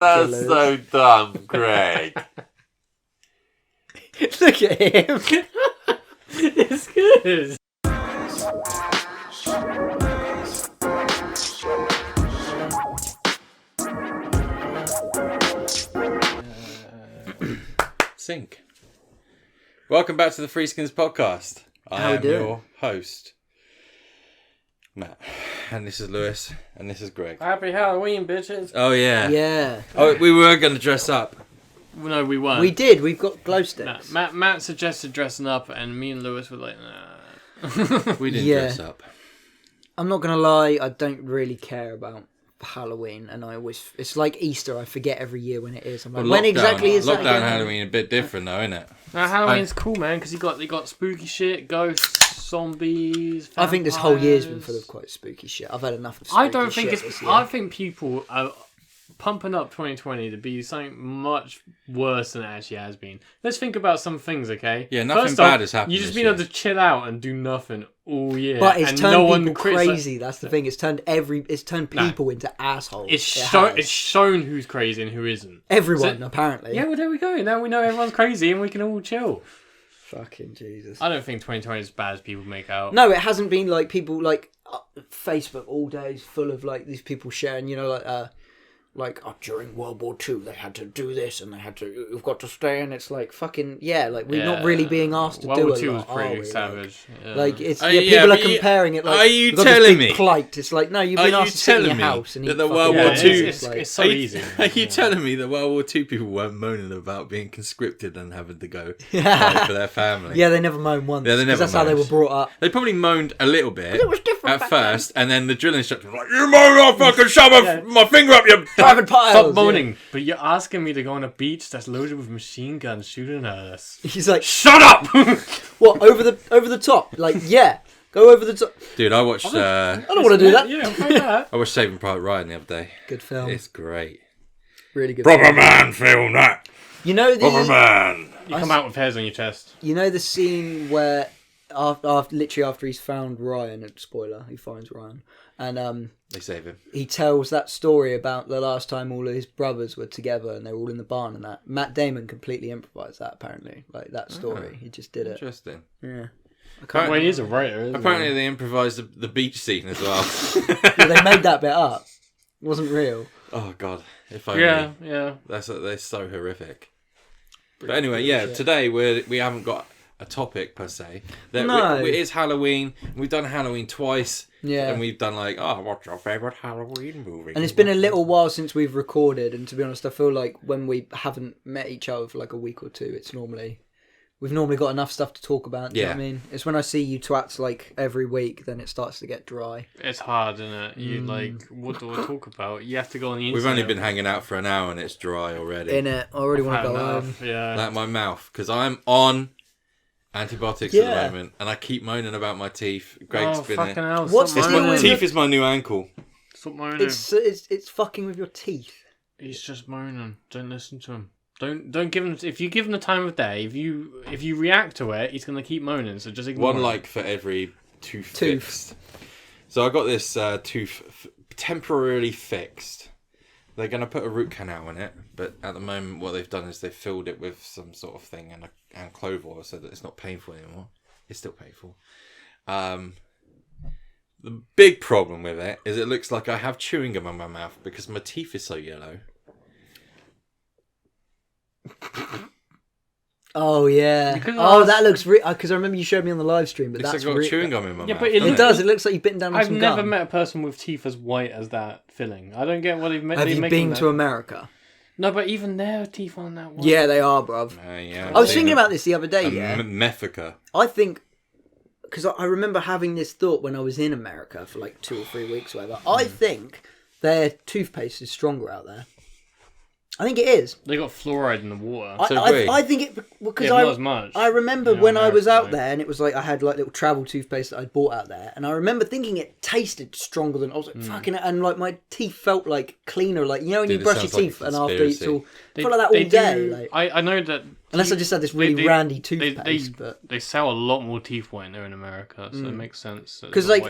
That's so dumb, Greg. Look at him. It's good. Sync. Welcome back to the Threeskins Podcast. I am your host, Matt. And this is Lewis. And this is Greg. Happy Halloween, bitches. Oh, yeah. Yeah. Oh, we were going to dress up. No, we weren't. We did. We've got glow sticks. Matt suggested dressing up, and me and Lewis were like, nah. We didn't dress up. I'm not going to lie. I don't really care about Halloween. And it's like Easter. I forget every year when it is. I'm like, when exactly is that? Lockdown Halloween a bit different though, isn't it? Halloween's cool, man, because you got spooky shit, ghosts, zombies, vampires. I think this whole year's been full of quite spooky shit. I've had enough of spooky shit. I think people are pumping up 2020 to be something much worse than it actually has been. Let's think about some things, okay? Yeah, nothing bad has happened. You just been able to chill out and do nothing all year. But it's turned people crazy. That's the thing. It's turned people into assholes. It's shown who's crazy and who isn't. Everyone, apparently. Yeah, well, there we go. Now we know everyone's crazy and we can all chill. Fucking Jesus. I don't think 2020 is as bad as people make out. No, it hasn't been like people like Facebook all day is full of like these people sharing, during World War II they had to do this and you've got to stay, and it's like fucking we're not really being asked to World do War it. II was pretty savage. Like it's people are comparing it. Like, are you telling me? Plight. It's like no, you've been asked to sit in your house and eat the World War II. It's so easy. Are you telling me that World War II people weren't moaning about being conscripted and having to go fight for their family? Yeah, they never moaned once. Yeah, they never. That's how they were brought up. They probably moaned a little bit. It was different at first, and then the drill instructor was like, "You moan, I'll fucking shove my finger up your private piles." Stop moaning. But you're asking me to go on a beach that's loaded with machine guns shooting at us. He's like, "Shut up!" What, over the top? Like, yeah, go over the top. Dude, I watched. I don't want to do that. Yeah, I watched Saving Private Ryan the other day. Good film. It's great. Really good. Proper man film that. You know proper man. You come out with hairs on your chest. You know the scene where after he's found Ryan. Spoiler: he finds Ryan, and they save him. He tells that story about the last time all of his brothers were together and they were all in the barn, and that Matt Damon completely improvised that. Apparently, like that story, he just did it. Interesting. Yeah. Well, he is a writer. Apparently, they improvised the beach scene as well. Yeah, they made that bit up. It wasn't real. Oh God! If only. Yeah. They're so horrific. But anyway, today we haven't got a topic per se. No. It is Halloween. We've done Halloween twice. Yeah. And we've done what's your favourite Halloween movie? And it's been a little while since we've recorded, and to be honest, I feel like when we haven't met each other for like a week or two, we've normally got enough stuff to talk about. Do you know what I mean? It's when I see you twats like every week, then it starts to get dry. It's hard, isn't it? You what do I talk about? You have to go on the internet. We've only been hanging out for an hour and it's dry already. Innit? I already want to go home. Yeah. Like my mouth, because I'm on antibiotics at the moment, and I keep moaning about my teeth. Greg's been fucking there. hell. What's My teeth is my new ankle. Stop moaning. It's fucking with your teeth. He's just moaning. Don't listen to him. Don't give him. If you give him the time of day, if you react to it, he's gonna keep moaning. So just ignore One him. for every tooth fixed. So I got this tooth temporarily fixed. They're going to put a root canal in it, but at the moment what they've done is they've filled it with some sort of thing and clove oil so that it's not painful anymore. It's still painful. The big problem with it is it looks like I have chewing gum in my mouth because my teeth is so yellow. Oh yeah. That looks because I remember you showed me on the live stream, but It's that's like I've got chewing gum in my mouth. But it does. It looks like you've bitten down on some gum. I've never met a person with teeth as white as that filling. I don't get what they've made. Have you been to America? No, but even their teeth aren't that white. Yeah, they are, bruv. I was thinking about this the other day. Methica. I think because I remember having this thought when I was in America for like 2 or 3 weeks, or whatever. I think their toothpaste is stronger out there. I think it is. They got fluoride in the water. I think it because not as much. I remember when I was out there, and it was like I had like little travel toothpaste that I'd bought out there, and I remember thinking it tasted stronger than I was like fucking it, and like my teeth felt like cleaner, like you know when you brush your teeth and after it's all felt like that all day. Like, I know that unless I just had this really randy toothpaste, but they sell a lot more teeth whitener in America, so it makes sense. Because like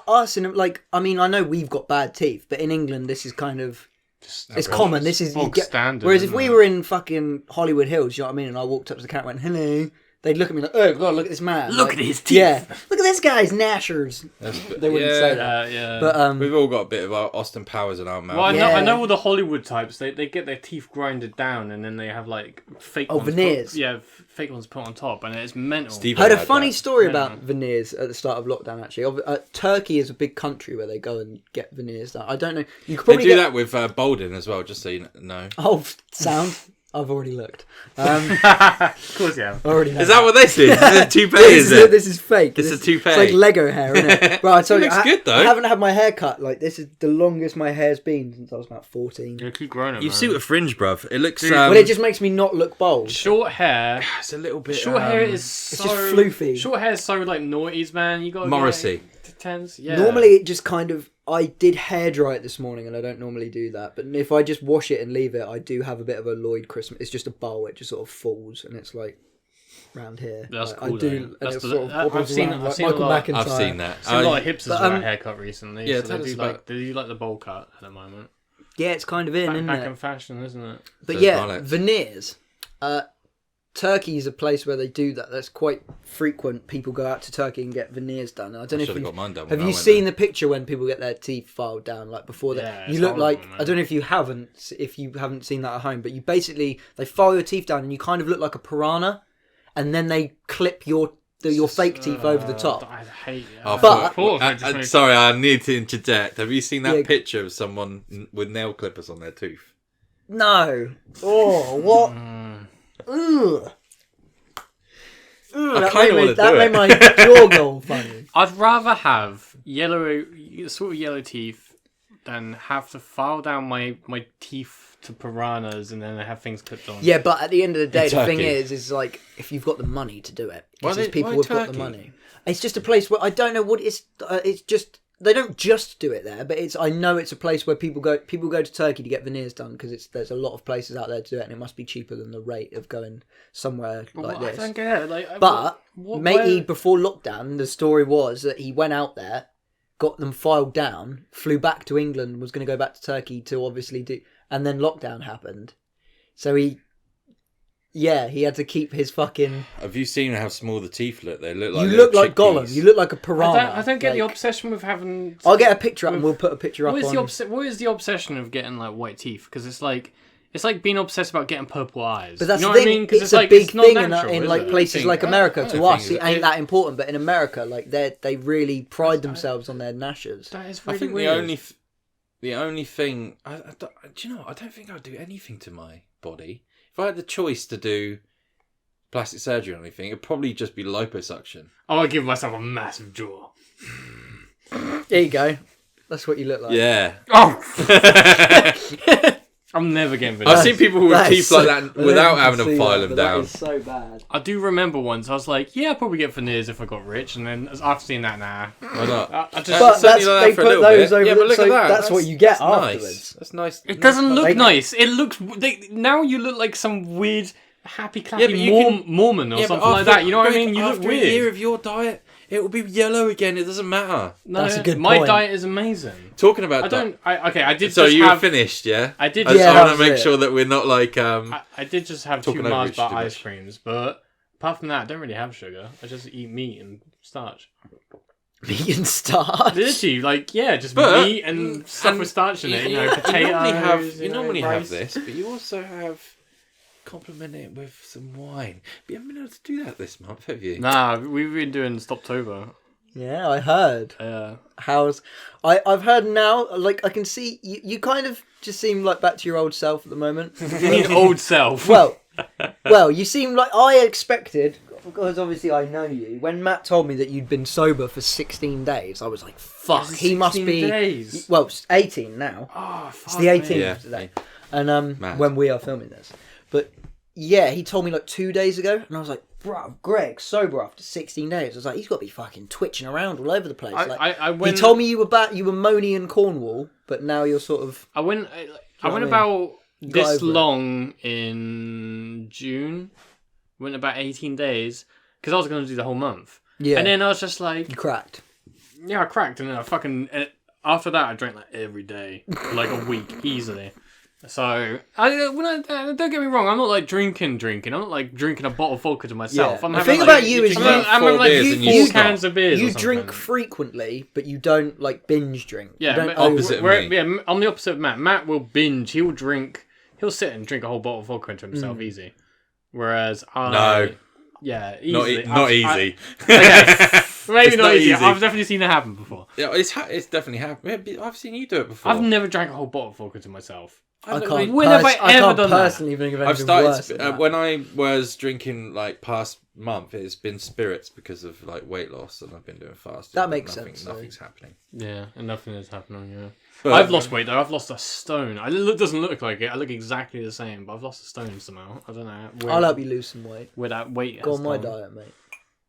us in like I mean I know we've got bad teeth, but in England this is kind of It's common. This is standard. Whereas if we were in fucking Hollywood Hills, you know what I mean, and I walked up to the cat and went, hello, they'd look at me like, oh god, look at this man. Look like, at his teeth. Yeah, look at this guy's gnashers. They wouldn't say that. Yeah. But we've all got a bit of our Austin Powers in our mouth. Well, I know all the Hollywood types. They get their teeth grinded down, and then they have like fake ones veneers. Fake ones put on top, and it's mental. I heard a funny story about veneers at the start of lockdown. Actually, Turkey is a big country where they go and get veneers done. I don't know. You could probably do that with Bolden as well. Just so you know. Oh, sound. I've already looked. Of course you have. Already know. Is that what this is? This is a toupee, This is fake. This is a toupee. It's like Lego hair, isn't it? Right, I tell you, looks good though. I haven't had my hair cut. Like, this is the longest my hair's been since I was about 14. You keep growing it. You see a fringe, bruv. It looks. Well, it just makes me not look bald. Short hair. It's a little bit. Short hair is so. It's just floofy. Short hair is so like noughties, man. You got Morrissey. Tens. Yeah. Normally, it just kind of. I did hair dry it this morning, and I don't normally do that. But if I just wash it and leave it, I do have a bit of a Lloyd Christmas. It's just a bowl; it just sort of falls, and it's like round here. That's like, cool. I do. That's and it sort of I've seen around, I've like seen Michael a lot. McIntyre. I've seen that. I've seen a lot of hipsters with a haircut recently. Yeah, so tell us about. They do like the bowl cut at the moment. Yeah, it's kind of in, isn't Back it? in fashion, isn't it? But So yeah, veneers. Turkey is a place where they do that. That's quite frequent. People go out to Turkey and get veneers done. I don't know if got mine done. have you seen the picture when people get their teeth filed down, like before that? Yeah, you look horrible, like man. I don't know if you haven't seen that at home, but you basically they file your teeth down and you kind of look like a piranha, and then they clip your fake teeth over the top. I hate it. But sorry, I need to interject. Have you seen that picture of someone with nail clippers on their tooth? No. Oh, what? Ugh. That made my jaw go funny. I'd rather have yellow teeth than have to file down my teeth to piranhas and then have things clipped on. Yeah, but at the end of the day, In the thing Turkey. is like if you've got the money to do it, Why because people have got the Turkey? money. It's just a place where I don't know what it's. It's just they don't just do it there, but I know it's a place where people go to Turkey to get veneers done because there's a lot of places out there to do it, and it must be cheaper than the rate of going somewhere like this. I don't get it. Like, But matey, before lockdown, the story was that he went out there, got them filed down, flew back to England, was going to go back to Turkey to obviously do, and then lockdown happened, so he had to keep his fucking. Have you seen how small the teeth look? They look like you look like chickpeas. Gollum. You look like a piranha. I don't get the obsession with having. I'll get a picture up and we'll put a picture up. What is the obsession of getting like white teeth? Because it's like being obsessed about getting purple eyes. But that's you know the thing. What I mean? 'Cause it's a like, big it's not thing natural, in is like it? places like America. To us, it ain't it- that important. But in America, like they really pride themselves on their gnashers. That is I really think weird. the only thing do you know? I don't think I'd do anything to my body if I had the choice to do plastic surgery or anything. It'd probably just be liposuction. I would give myself a massive jaw. There you go. That's what you look like. Yeah. Oh. I'm never getting I've seen people with teeth like that without having to file that, them down. That is so bad. I do remember once I was like, yeah, I'll probably get veneers if I got rich, and then after seeing that, nah. Why not? I just, But certainly like they that for a put little those bit. over. Yeah, but look so at that. That's what you get afterwards. Nice. That's nice. it doesn't look They- nice. It looks now you look like some weird happy Yeah, but clappy you can- Mormon or Yeah, but something like that. You know what I Greg, mean? You look after weird. a year of your diet, it will be yellow again. It doesn't matter. No, That's a good my point. diet is amazing. Talking about I did. So just you have, were finished, yeah? I did. I Just Yeah, want that to was make it. sure that we're not like I did just have Talking two over Mars each bar too ice much. creams, but apart from that, I don't really have sugar. I just eat meat and starch. Vegan starch. Literally, like just But- meat and stuff with starch in it. You know, potatoes. You normally have rice. this, but you also have complement it with some wine. But you haven't been able to do that this month, have you? Nah, we've been doing Stoptober. Yeah, I heard. Yeah. I've heard now. Like I can see you kind of just seem like back to your old self at the moment. You mean old self? Well, you seem like I expected, because obviously I know you. When Matt told me that you'd been sober for 16 days, I was like, fuck, he must 16 be... days. Well, it's 18 now. Oh, fuck It's the 18th me. Yeah. today. And Mad. when we are filming this. But yeah, he told me like 2 days ago, and I was like, bro, Greg, sober after 16 days. I was like, he's got to be fucking twitching around all over the place. I went, he told me you were moany in Cornwall, but now you're sort of... I went what I mean? about Got this over it. long in June. Went about 18 days because I was going to do the whole month. Yeah. And then I was just like, You cracked. yeah, I cracked, and then I fucking after that I drank like every day for like a week easily. So, don't get me wrong, I'm not like drinking. I'm not like drinking a bottle of vodka to myself. Yeah. I'm the having thing like, about you is I'm having like 4 cans of beers. You drink frequently, but you don't like binge drink. Yeah, you don't opposite of me. Yeah, I'm the opposite of Matt. Matt will binge. He'll drink. He'll sit and drink a whole bottle of vodka into himself easy. Whereas yeah, easily. Not easy. Okay. Maybe not easy. easy. I've definitely seen it happen before. Yeah, it's definitely happened. I've seen you do it before. I've never drank a whole bottle of vodka to myself. I can't. When have I ever done personally that? think of anything I've started worse than that. when I was drinking like past month. It's been spirits because of like weight loss, and I've been doing fasting. That makes sense. Nothing's happening. Yeah, and nothing is happening. Yeah, But, I've lost weight though. I've lost a stone. Doesn't look like it. I look exactly the same, but I've lost a stone somehow. I don't know. I'll help you lose some weight. Where that weight Go has on my gone. diet, mate.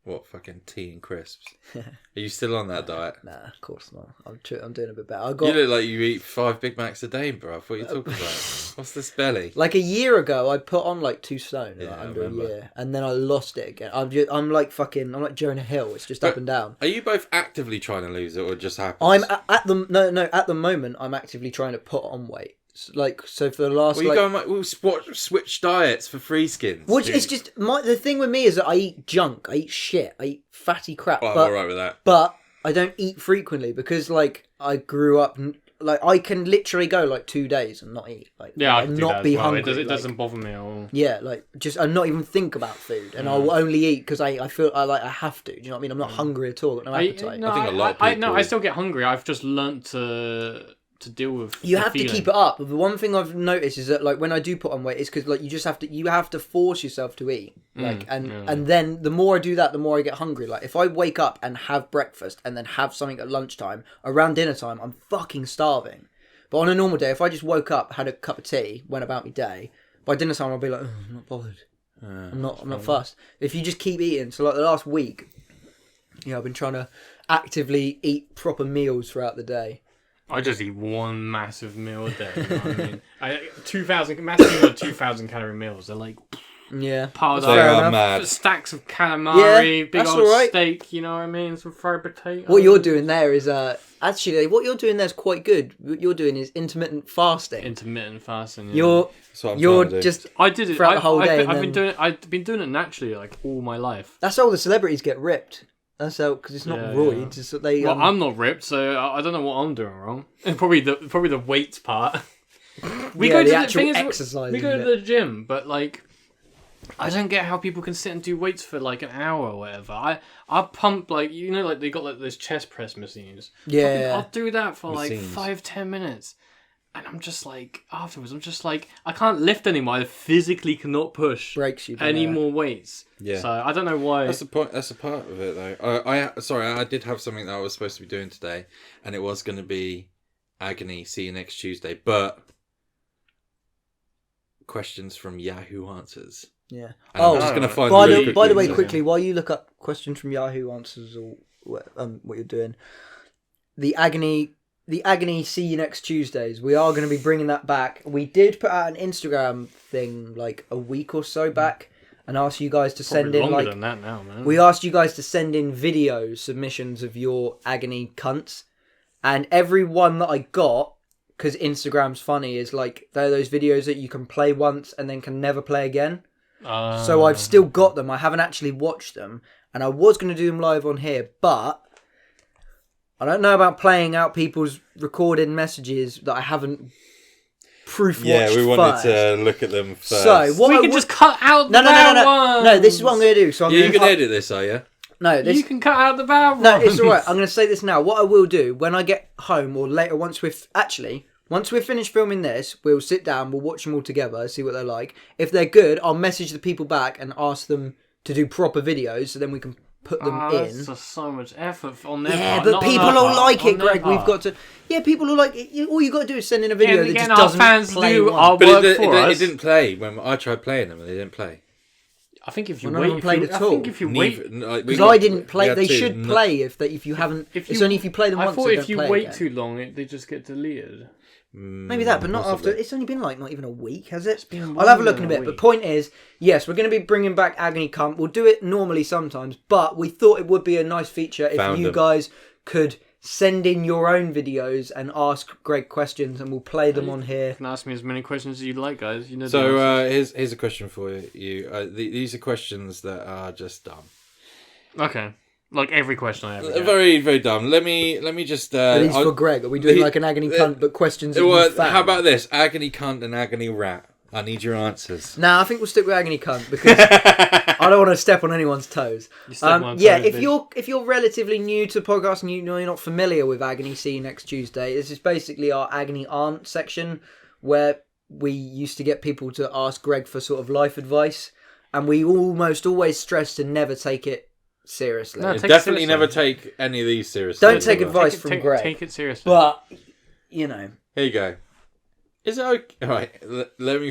What fucking tea and crisps? Are you still on that diet? Nah, of course not. I'm doing a bit better. You look like you eat 5 Big Macs a day, bro. What are you talking about? What's this belly? Like a year ago, I put on like 2 stone Yeah, like, I under a remember. year, and then I lost it again. I'm like Jonah Hill. It's just up and down. Are you both actively trying to lose it, or it just happens? I'm at the moment, I'm actively trying to put on weight. So for the last Well, you going like we'll switch diets for Threeskins. Which it's just the thing with me is that I eat junk, I eat shit, I eat fatty crap. Well, I'm but, alright with that. But I don't eat frequently because like I grew up like I can literally go like 2 days and not eat. Like Yeah, I and can do not that be as well. hungry. It doesn't bother me at all. Yeah, like just and not even think about food, and I will only eat because I feel I have to. Do you know what I mean? I'm not hungry at all. Got no appetite. I think a lot of people. I still get hungry. I've just learnt to deal with. You the have feeling. to keep it up. The one thing I've noticed is that like when I do put on weight, it's because like you have to force yourself to eat. Like and then the more I do that, the more I get hungry. Like if I wake up and have breakfast and then have something at lunchtime, around dinner time, I'm fucking starving. But on a normal day, if I just woke up, had a cup of tea, went about my day, by dinner time I'll be like, I'm not bothered. I'm not fussed. If you just keep eating, so like the last week, I've been trying to actively eat proper meals throughout the day. I just eat one massive meal a day. You know what I mean? 2,000 calorie meals. They're like piled They are up, mad. stacks of calamari, big old right. steak. You know what I mean? Some fried potato. What you're doing there is actually what you're doing there is quite good. What you're doing is intermittent fasting. Intermittent fasting. Yeah. That's what I'm You're trying to do. just I did it throughout the whole day. I've been doing it naturally like all my life. That's how all the celebrities get ripped. That's how because it's not roids. It's that they. Well, I'm not ripped, so I don't know what I'm doing wrong. And probably the weights part. We go to exercise. We go to the gym, but like, I don't get how people can sit and do weights for like an hour or whatever. I pump like like they got like those chest press machines. Yeah, I'll do that for Machines. like 5-10 minutes. And I'm just like, afterwards, I can't lift anymore. I physically cannot push breaks you any more weights. Yeah. So I don't know why. That's the point. That's a part of it, though. I did have something that I was supposed to be doing today, and it was going to be Agony. See you next Tuesday. But questions from Yahoo Answers. Yeah. And I'm just going to find. By the way, quickly, while you look up questions from Yahoo Answers or what you're doing, the Agony See You Next Tuesdays, we are going to be bringing that back. We did put out an Instagram thing like a week or so back and asked you guys to send in longer than that now, man. We asked you guys to send in video submissions of your Agony cunts, and every one that I got, because Instagram's funny, is like they're those videos that you can play once and then can never play again. So I've still got them. I haven't actually watched them, and I was going to do them live on here, but I don't know about playing out people's recorded messages that I haven't proof watched. Yeah, we wanted to look at them first. So what we can just cut out the bad ones. No, this is what I'm going to do. So you can edit this, are you? No, you can cut out the bad ones. No, it's all right. I'm going to say this now. What I will do when I get home or later, once we've finished filming this, we'll sit down, we'll watch them all together, see what they're like. If they're good, I'll message the people back and ask them to do proper videos, so then we can put them in. That's just so much effort on their part. Yeah, but people will like it, Greg. We've got to. Yeah, people will like it. All you got to do is send in a video that just doesn't play. But it didn't play when I tried playing them, and they didn't play. I think if you wait, if you wait, because I didn't play. They should play if you haven't. It's only if you play them once. I thought if you wait too long, they just get deleted. Maybe that, but not after. It's only been like not even a week, has it? I'll have a look in a bit. But point is, yes, we're going to be bringing back Agony Cunt. We'll do it normally sometimes, but we thought it would be a nice feature if you guys could send in your own videos and ask Greg questions, and we'll play them on here. You can ask me as many questions as you'd like, guys. You know. So here's a question for you. These are questions that are just dumb. Okay. Like every question I ever get. Very, very dumb. Let me just... Are these for Greg? Are we doing like an agony cunt, but questions that you found? How about this? Agony cunt and agony rat. I need your answers. Nah, I think we'll stick with agony cunt because I don't want to step on anyone's toes. If you're relatively new to the podcast and you're not familiar with Agony, see you next Tuesday. This is basically our agony aunt section where we used to get people to ask Greg for sort of life advice, and we almost always stress to never take it seriously. No, definitely never take any of these seriously. Don't take advice from Greg. Take it seriously. But, you know. Here you go. Is it okay? All right, let me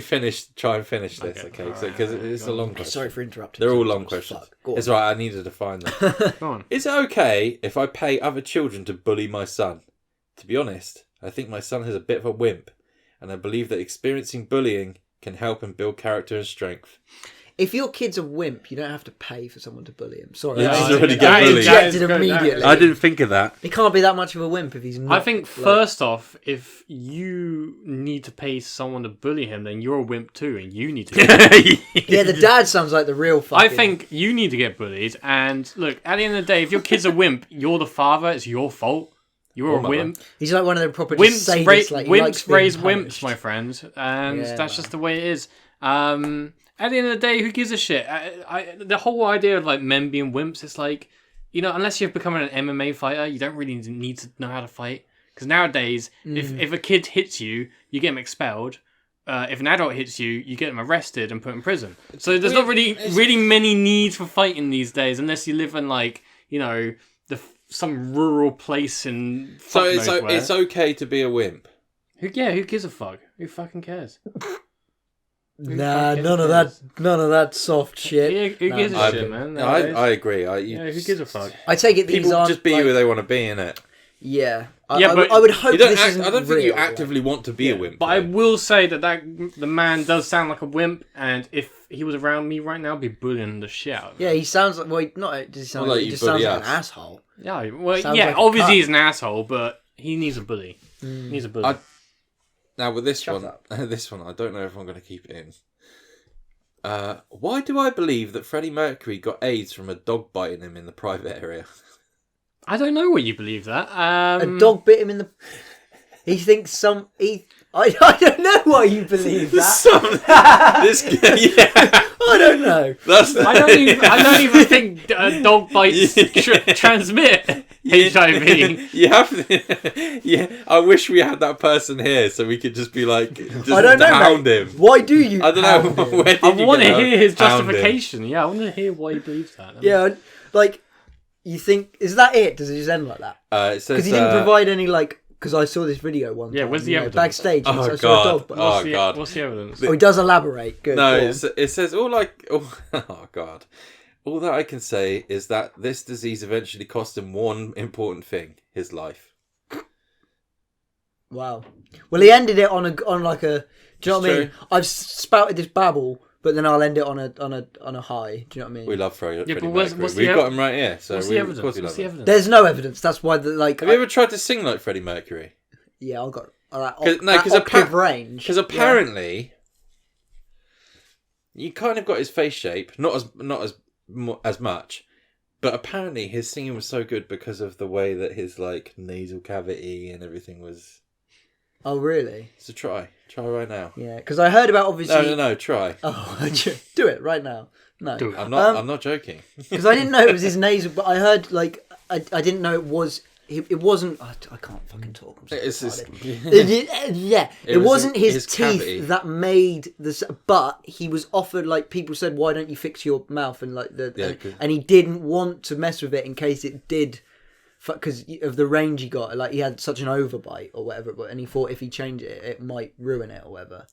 try and finish this, okay? Because it's a long question. Sorry for interrupting. They're all long questions. It's right, I needed to find them. Go on. Is it okay if I pay other children to bully my son? To be honest, I think my son has a bit of a wimp, and I believe that experiencing bullying can help him build character and strength. If your kid's a wimp, you don't have to pay for someone to bully him. Sorry, Yeah, I already get bullied. rejected immediately. I didn't think of that. He can't be that much of a wimp if he's not. I think first off, if you need to pay someone to bully him, then you're a wimp too, and you need to get Yeah, the dad sounds like the real fucking... I think you need to get bullied, and look, at the end of the day, if your kid's a wimp, you're the father, it's your fault. You're a wimp. He's like one of the proper wimps sadists. Wimps raise wimps, my friend, and that's just the way it is. At the end of the day, who gives a shit? The whole idea of like men being wimps, it's like, you know, unless you're becoming an MMA fighter, you don't really need to know how to fight. Because nowadays, if a kid hits you, you get him expelled. If an adult hits you, you get him arrested and put in prison. So there's not really many needs for fighting these days, unless you live in like, you know, some rural place in. So it's okay to be a wimp. Who gives a fuck? Who fucking cares? Nah, none of that soft shit. Who gives a shit, man? I agree. Who gives a fuck? I take it these people aren't just be like, who they want to be, innit? Yeah. But I would hope this isn't I don't think real, you actively want to be a wimp. But I will say that the man does sound like a wimp, and if he was around me right now, I'd be bullying the shit out of him. Yeah, he sounds like... Well, not... Does he sound like... He just sounds like an asshole. Yeah, well, Sounds yeah, like a obviously cunt. he's an asshole, but he needs a bully. He needs a bully. Now, with this one, I don't know if I'm going to keep it in. Why do I believe that Freddie Mercury got AIDS from a dog biting him in the private area? I don't know why you believe that. A dog bit him in the... He thinks some... I don't know why you believe that. I don't know. I don't even think dog bites transmit HIV. You have to, yeah. I wish we had that person here so we could just be like, I don't know, hound him. Why do you? I don't know. Where I want to hear his justification. Yeah, I want to hear why he believes that. Yeah, like you think is that it? Does it just end like that? It says because he didn't provide any like. Because I saw this video one time. Yeah, where's the evidence? Backstage. Oh, so I saw a dog. But what's the evidence? Oh, he does elaborate. Good. No, it says oh God. All that I can say is that this disease eventually cost him one important thing: his life. Wow. Well, he ended it on like a. Do you know what I mean? True. I've spouted this babble, but then I'll end it on a high. Do you know what I mean? We love Freddie. Yeah, but what's We've got him right here. So what's the evidence? There's no evidence. That's why the like. Have you ever tried to sing like Freddie Mercury? Yeah, I've got because range. Because apparently, you kind of got his face shape, not as much, but apparently his singing was so good because of the way that his like nasal cavity and everything was. Oh really? So try right now. Yeah, because I heard about obviously. No, try. Oh, do it right now. No, I'm not joking. Because I didn't know it was his nasal, but I heard like I didn't know it was. It wasn't. I can't fucking talk. It wasn't his teeth cavity that made this. But he was offered like people said, why don't you fix your mouth and like and he didn't want to mess with it in case it did, because of the range he got. Like he had such an overbite or whatever, and he thought if he changed it, it might ruin it or whatever.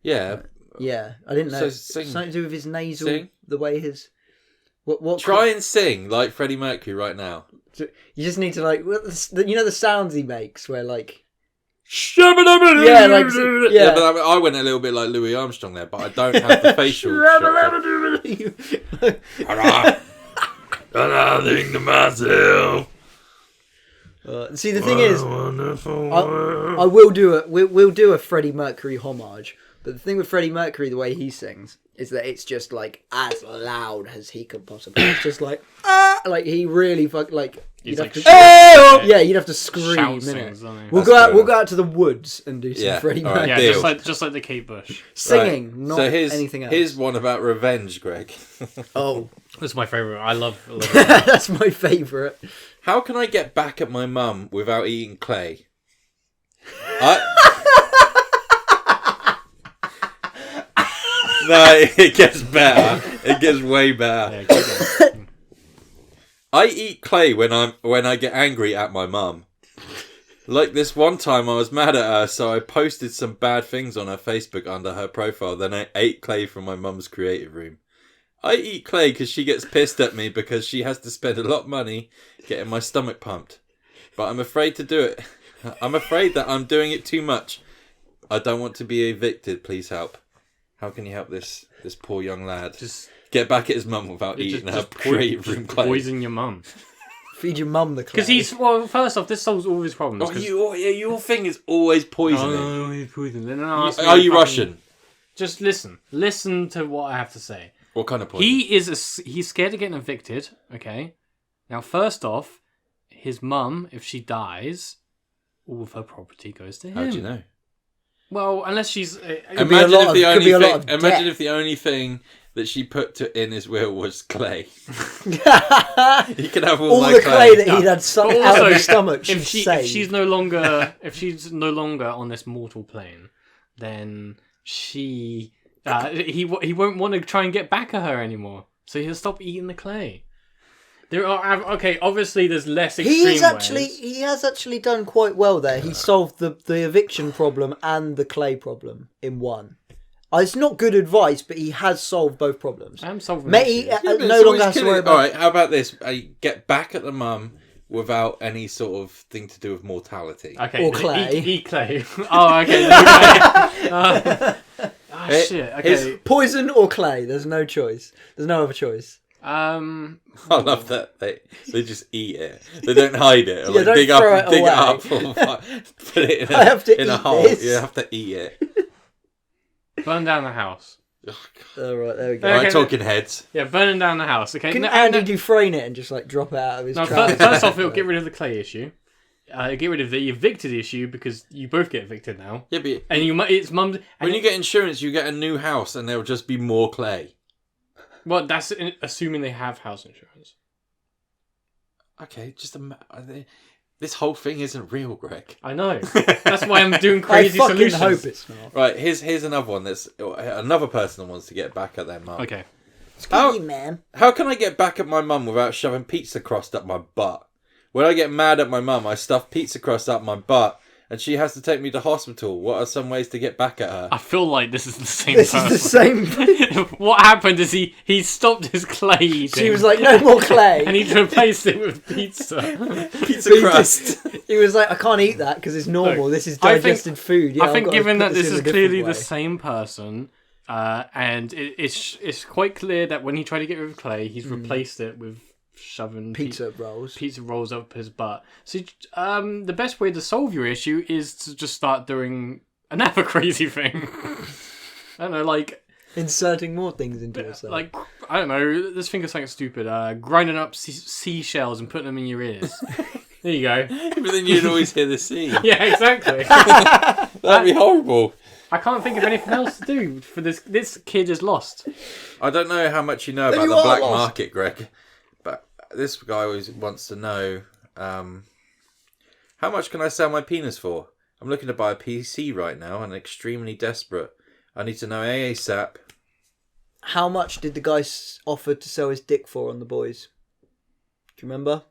Yeah. Yeah, I didn't know. So something to do with his nasal, the way his. What? Try and sing like Freddie Mercury right now. You just need to like, you know the sounds he makes where like. Yeah, yeah. But I went a little bit like Louis Armstrong there, but I don't have the facial structure. I think to myself, See, the thing is, I will do we'll do a Freddie Mercury homage. But the thing with Freddie Mercury, the way he sings, is that it's just like as loud as he could possibly. It's just like he really you'd have to, you'd have to scream. We'll go out to the woods and do some Freddie Mercury. Yeah, just like the Kate Bush singing, not anything else. Here's one about revenge, Greg. That's my favourite. I love That's my favourite. How can I get back at my mum without eating clay? No, it gets better. It gets way better. I eat clay when I get angry at my mum. Like this one time I was mad at her, so I posted some bad things on her Facebook under her profile. Then I ate clay from my mum's creative room. I eat clay because she gets pissed at me because she has to spend a lot of money getting my stomach pumped. But I'm afraid to do it. I'm afraid that I'm doing it too much. I don't want to be evicted. Please help. How can you help this poor young lad? Just get back at his mum without eating her creative room clay. Poison your mum. Feed your mum the clay. Because first off, this solves all his problems. Your thing is always poisoning. Oh, he's poisoning. Are you Russian? Just listen. Listen to what I have to say. What kind of poison? He's scared of getting evicted. Okay. Now, first off, his mum, if she dies, all of her property goes to him. How do you know? Well, unless she's... Imagine if the only thing that she put in his will was clay. He could have all my the clay that he'd had sucked out of his stomach. If she's no longer on this mortal plane, then he won't want to try and get back at her anymore. So he'll stop eating the clay. Obviously there's less extreme ways. He has actually done quite well there. He solved the eviction problem and the clay problem in one. It's not good advice, but he has solved both problems. I'm solving no longer has to worry about... Alright, how about this? Get back at the mum without any sort of thing to do with mortality. Okay, or clay. Eat clay. Oh, okay. Shit. Okay. It's poison or clay. There's no choice. There's no other choice. I love that they just eat it. They don't hide it. Or don't dig throw it away. up, put it in a hole. This. You have to eat it. Burn down the house. All right, there we go. Right, talking heads. Yeah, burning down the house. Okay. Can Andy Dufresne it and just drop it out of his trousers? First off, it'll get rid of the clay issue. Get rid of the evicted issue because you both get evicted now. Yeah, but it's mum's. When you get insurance, you get a new house, and there'll just be more clay. Well, that's assuming they have house insurance. Okay, this whole thing isn't real, Greg. I know. That's why I'm doing crazy solutions. I fucking hope it's not. Right, here's another one. That's another person that wants to get back at their mum. Okay. How can I get back at my mum without shoving pizza crust up my butt? When I get mad at my mum, I stuff pizza crust up my butt, and she has to take me to hospital. What are some ways to get back at her? I feel like this is the same person. This is the same. What happened is he stopped his clay eating. She was like, no more clay. And he replaced it with pizza. Pizza crust. He was like, I can't eat that because it's normal. This is digested food. I think given that this is clearly the same person, and it's quite clear that when he tried to get rid of clay, he's replaced it with shoving pizza rolls up his butt. So the best way to solve your issue is to just start doing another crazy thing. I don't know, like inserting more things into yourself. Like, I don't know, let's think of something stupid. Grinding up seashells and putting them in your ears. There you go. But then you'd always hear the sea. Yeah, exactly. That'd be horrible. I can't think of anything else to do for this. This kid is lost. I don't know how much you know about the black market, Greg. This guy always wants to know, how much can I sell my penis for? I'm looking to buy a PC right now and extremely desperate. I need to know ASAP. How much did the guy offer to sell his dick for on The Boys? Do you remember?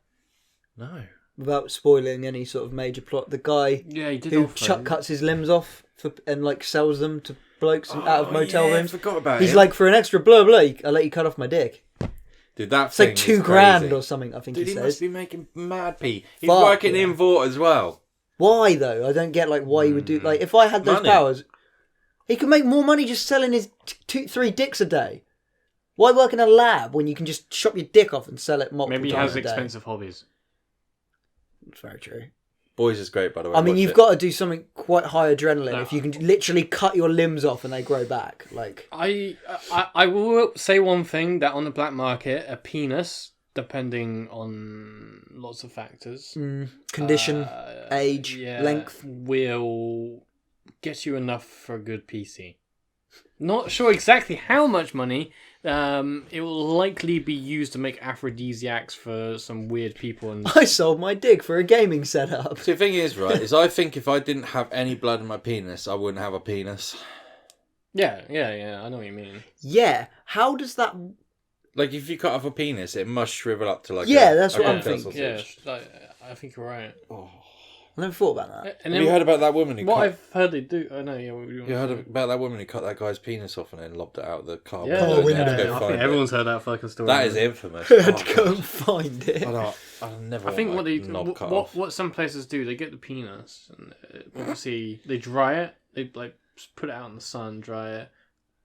No. Without spoiling any sort of major plot, the guy who cuts his limbs off and like sells them to blokes out of motel rooms. I forgot about He's him. like, for an extra blah, I'll let you cut off my dick. Dude, that it's like $2,000 or something, I think. Dude, he says. Must be making mad pee. He's working in Vought as well. Why though? I don't get like why he would do. Like, if I had those powers, he could make more money just selling his 2-3 dicks a day. Why work in a lab when you can just chop your dick off and sell it multiple times a day? Maybe he has expensive hobbies. It's very true. Boys is great, by the way. I mean, you've got to do something quite high adrenaline if you can literally cut your limbs off and they grow back. Like, I will say one thing, that on the black market, a penis, depending on lots of factors, condition, age, length, will get you enough for a good PC. Not sure exactly how much money. It will likely be used to make aphrodisiacs for some weird people. And I sold my dick for a gaming setup. So the thing is, right, is I think if I didn't have any blood in my penis, I wouldn't have a penis. Yeah, I know what you mean. Yeah, how does that... Like, if you cut off a penis, it must shrivel up to like that's what I'm thinking. Yeah, I think you're right. Oh. I never thought about that. And have you heard about that woman who I've heard they do... Oh, no, yeah. You heard about that woman who cut that guy's penis off and then lobbed it out of the car window? I think everyone's heard that fucking story. That is infamous. I had to go and find it. I'll never. I think what they off. what some places do, they get the penis and obviously they dry it. They like put it out in the sun, dry it,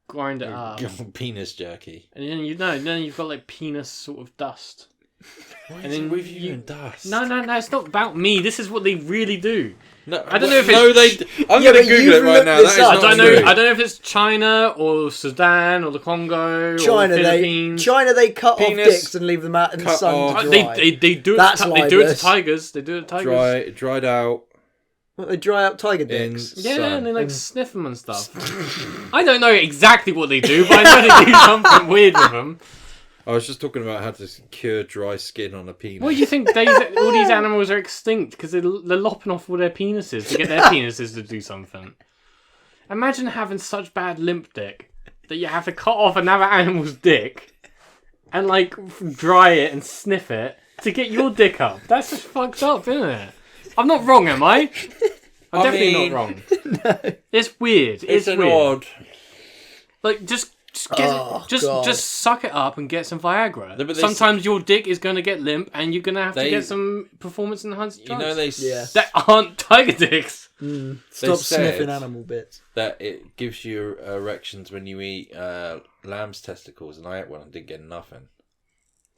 grind it up. Penis jerky. And then you've got like penis sort of dust. Why and then with you and dust? No, it's not about me. This is what they really do. No, I don't know if it's... I'm going to Google it right now. I don't know if it's China or Sudan or the Congo or the Philippines. China, they cut off dicks and leave them out in the sun to dry. They do it. They do it to tigers. They do it to tigers. Dried out. What, they dry out tiger dicks? Yeah, and they like sniff them and stuff. I don't know exactly what they do, but I know they do something weird with them. I was just talking about how to cure dry skin on a penis. Well, you think all these animals are extinct because they're lopping off all their penises to get their penises to do something? Imagine having such bad limp dick that you have to cut off another animal's dick and like dry it and sniff it to get your dick up. That's just fucked up, isn't it? I'm not wrong, am I? I'm definitely not wrong. No. It's weird. It's weird. Odd. Like just suck it up and get some Viagra. No, sometimes your dick is going to get limp and you're going to have to get some performance enhancing drugs. You know that aren't tiger dicks. Stop sniffing animal bits. That it gives you erections when you eat lamb's testicles, and I ate one and didn't get nothing.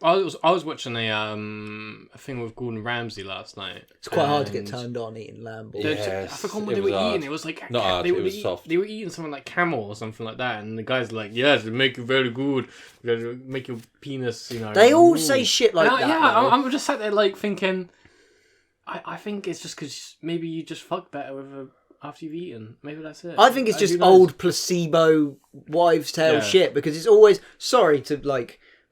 I was watching a thing with Gordon Ramsay last night. It's quite hard to get turned on eating lamb balls. Yes, I forgot what they were eating. It was like it was soft. They were eating something like camel or something like that, and the guy's like, "Yes, it make you very good. Make your penis, you know." They all say shit like that. Yeah, I'm just sat there like thinking. I think it's just because maybe you just fuck better after you've eaten. Maybe that's it. I think it's just old placebo wives' tale shit, because it's always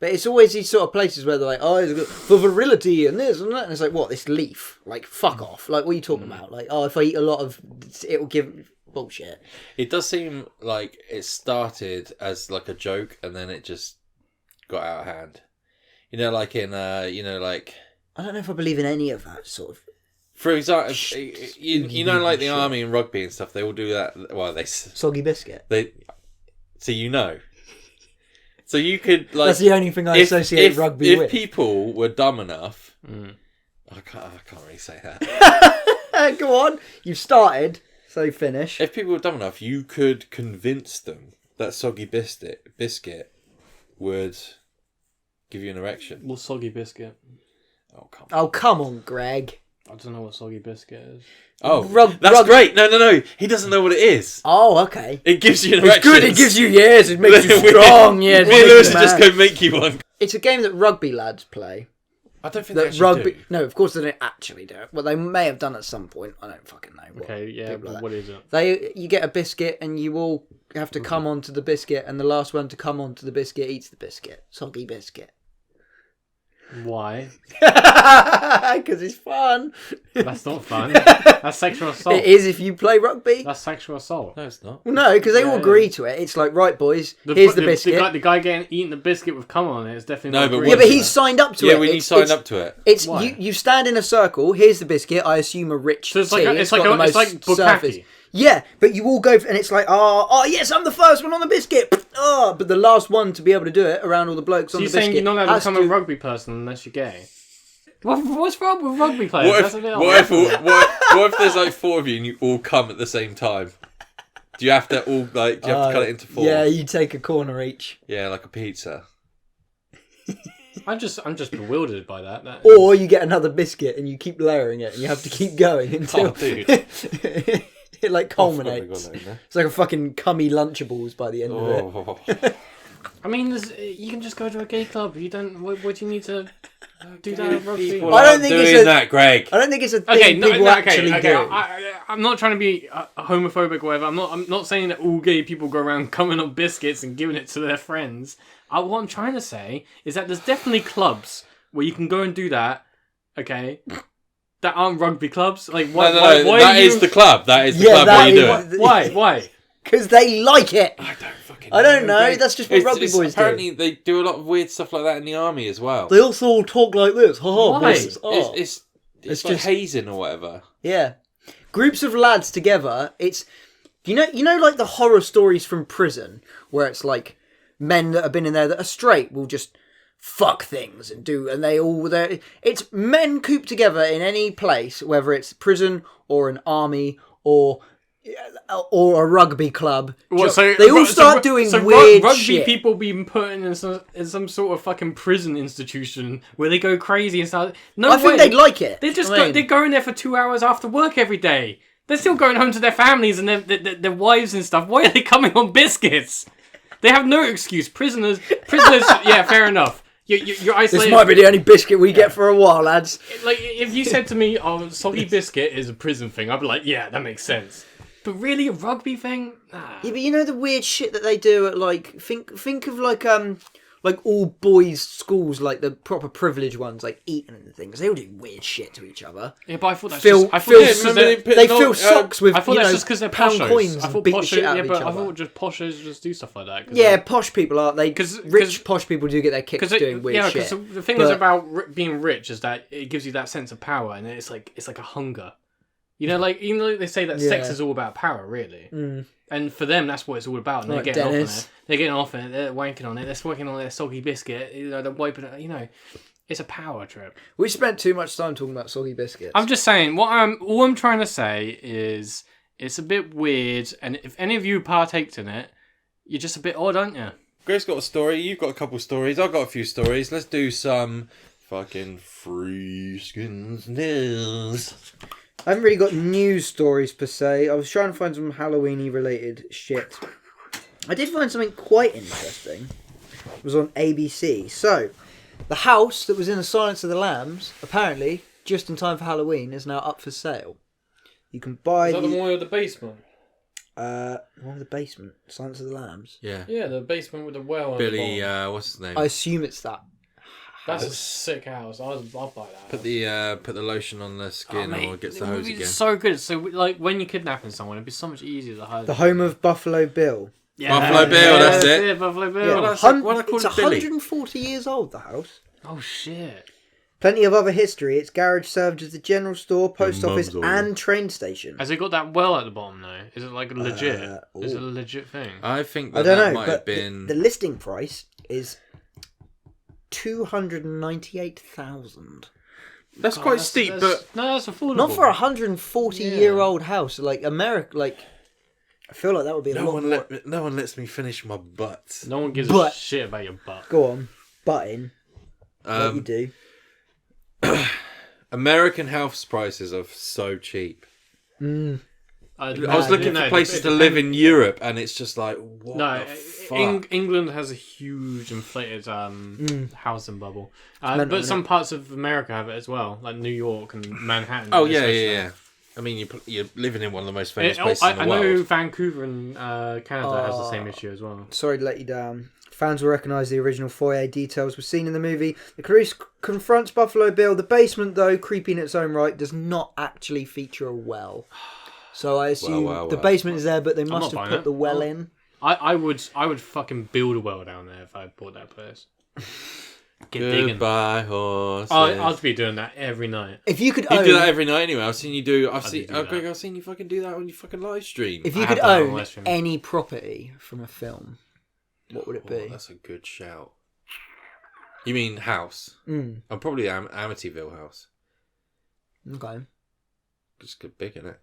but it's always these sort of places where they're like, oh, it's good for virility and this and that. And it's like, what, this leaf? Like, fuck off. Like, what are you talking about? Like, oh, if I eat a lot of, it will give bullshit. It does seem like it started as like a joke and then it just got out of hand. You know, like in, like... I don't know if I believe in any of that sort of... For example, you know, like the army and rugby and stuff, they all do that. Well, they... Soggy biscuit. So you know. So you could like. That's the only thing I associate rugby with. If people were dumb enough, I can't really say that. Go on, you've started, so finish. If people were dumb enough, you could convince them that soggy biscuit would give you an erection. Well, soggy biscuit. Oh come on, Greg. I don't know what soggy biscuit is. Oh, that's great. No. He doesn't know what it is. Oh, okay. It gives you an erection. It's good. It gives you, it makes you strong. Yeah, me and Lewis just go make you one. It's a game that rugby lads play. I don't think they actually do. No, of course they don't actually do it. Well, they may have done at some point. I don't fucking know. What is it? You get a biscuit and you all have to come onto the biscuit, and the last one to come onto the biscuit eats the biscuit. Soggy biscuit. Why? Because it's fun. That's not fun. That's sexual assault. It is if you play rugby. That's sexual assault. No, it's not. Well, no, because they all agree to it. It's like, right, boys, here's the biscuit. The guy eating the biscuit with cum on it is definitely not. Yeah, but he's signed up to it. Yeah, when you signed up to it. It's you stand in a circle. Here's the biscuit. I assume a rich. So it's like bukkake. Yeah, but you all go, and it's like, oh, yes, I'm the first one on the biscuit. Oh, but the last one to be able to do it around all the blokes on the biscuit. So you're saying you're not allowed to become a rugby person unless you're gay? What's wrong with rugby players? What if there's like four of you and you all come at the same time? Do you have to all to cut it into four? Yeah, you take a corner each. Yeah, like a pizza. I'm just bewildered by that. Or you get another biscuit and you keep layering it and you have to keep going until it like culminates. It's like a fucking cummy Lunchables by the end of it. I mean, you can just go to a gay club. You don't. What do you need to do that at rugby? I don't think it's that, Greg. I don't think it's a thing people actually do. I'm not trying to be homophobic or whatever. I'm not saying that all gay people go around coming up biscuits and giving it to their friends. What I'm trying to say is that there's definitely clubs where you can go and do that. Okay. That aren't rugby clubs. Like why? No, why that is the club. That is the club where you do it. Why? Because they like it. I don't know. Right? That's just what rugby boys apparently do. They do a lot of weird stuff like that in the army as well. They also all talk like this. Why? It's like just hazing or whatever. Yeah, groups of lads together. It's you know like the horror stories from prison where it's like men that have been in there that are straight will just fuck things and it's men cooped together in any place, whether it's prison or an army or a rugby club. They all start doing weird rugby shit. People being put in some sort of fucking prison institution where they go crazy and stuff. I think they'd like it. They're going there for 2 hours after work every day. They're still going home to their families and their wives and stuff. Why are they coming on biscuits? They have no excuse. Prisoners. Yeah, fair enough. You're isolated. This might be the only biscuit we get for a while, lads. Like if you said to me, "Oh, soggy biscuit is a prison thing," I'd be like, "Yeah, that makes sense." But really, a rugby thing? Nah. Yeah, but you know the weird shit that they do at like think of like all boys schools, like the proper privileged ones, like Eton and things. They all do weird shit to each other. Yeah, but I thought that's they fill socks with that's just because they're pound coins and beat the shit out of each I other. thought just poshos just do stuff like that. Yeah, posh people are because rich posh people do get their kicks doing weird shit. Yeah, because the thing is about being rich is that it gives you that sense of power, and it's like a hunger. You know, like even though they say that sex is all about power, really, and for them that's what it's all about, and they're getting off on it. They're getting off on it. They're wanking on it. They're swanking on their soggy biscuit. You know, they're wiping it. You know, it's a power trip. We spent too much time talking about soggy biscuits. I'm just saying. All I'm trying to say is it's a bit weird, and if any of you partaked in it, you're just a bit odd, aren't you? Greg's got a story. You've got a couple stories. I've got a few stories. Let's do some fucking Threeskins news. I haven't really got news stories per se. I was trying to find some Halloween-y related shit. I did find something quite interesting. It was on ABC. So, the house that was in The Silence of the Lambs, apparently, just in time for Halloween, is now up for sale. You can buy... Is that the one with the basement? One with the basement. Silence of the Lambs. Yeah. Yeah, the basement with the well. Billy, what's his name? I assume it's that. That's a sick house. I'll buy that. Put the lotion on the skin or it gets the hose again. It's so good. So like when you're kidnapping someone, it'd be so much easier to hide. The home of Buffalo Bill. Yeah, Buffalo Bill, that's it. Buffalo Bill. Yeah. It's 140 years old, the house. Oh shit. Plenty of other history. Its garage served as the general store, post office, and train station. Has it got that well at the bottom though? Is it like legit? Is it a legit thing? I think I don't know, might have been the listing price is $298,000. That's quite steep, but no, that's affordable. Not for a 140-year-old house like America. Like, I feel like that would be a lot more. No one lets me finish my butt. No one gives a shit about your butt. Go on, butting. What you do? American house prices are so cheap. I was looking for places to live in Europe, and it's just like, what the fuck? England has a huge inflated housing bubble. But some parts of America have it as well, like New York and Manhattan. Oh, yeah. I mean, you're living in one of the most famous places in the world. I know Vancouver and Canada has the same issue as well. Sorry to let you down. Fans will recognise the original foyer details were seen in the movie. The Carice confronts Buffalo Bill. The basement, though, creepy in its own right, does not actually feature a well. So I assume the basement is there, but they must have put the well in. I would fucking build a well down there if I bought that place. Goodbye, horses. I'd be doing that every night. If you could do that every night anyway. I've seen you do. I've seen you fucking do that on your fucking live stream. If you could own any property from a film, what would it be? That's a good shout. You mean house? I'm probably Amityville house. Okay. It's good, big, isn't it?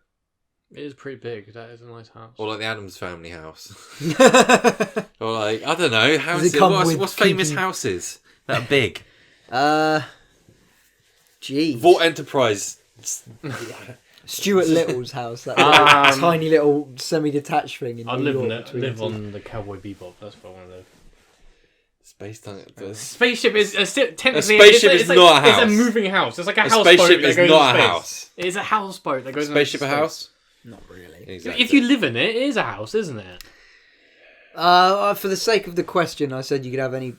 It is pretty big. That is a nice house. Or like the Addams Family house. Or like, I don't know. What's famous houses that are big? Geez. Vault Enterprise. Stuart Little's house, that tiny little semi-detached thing in New York. live on the Cowboy Bebop. That's where I want to live. It's based on it. Spaceship is technically a spaceship is not a house. It's a moving house. It's like a houseboat. Spaceship is not a house. It's a houseboat that goes. Spaceship a house? Not really. Exactly. If you live in it, it is a house, isn't it? For the sake of the question, I said you could have any.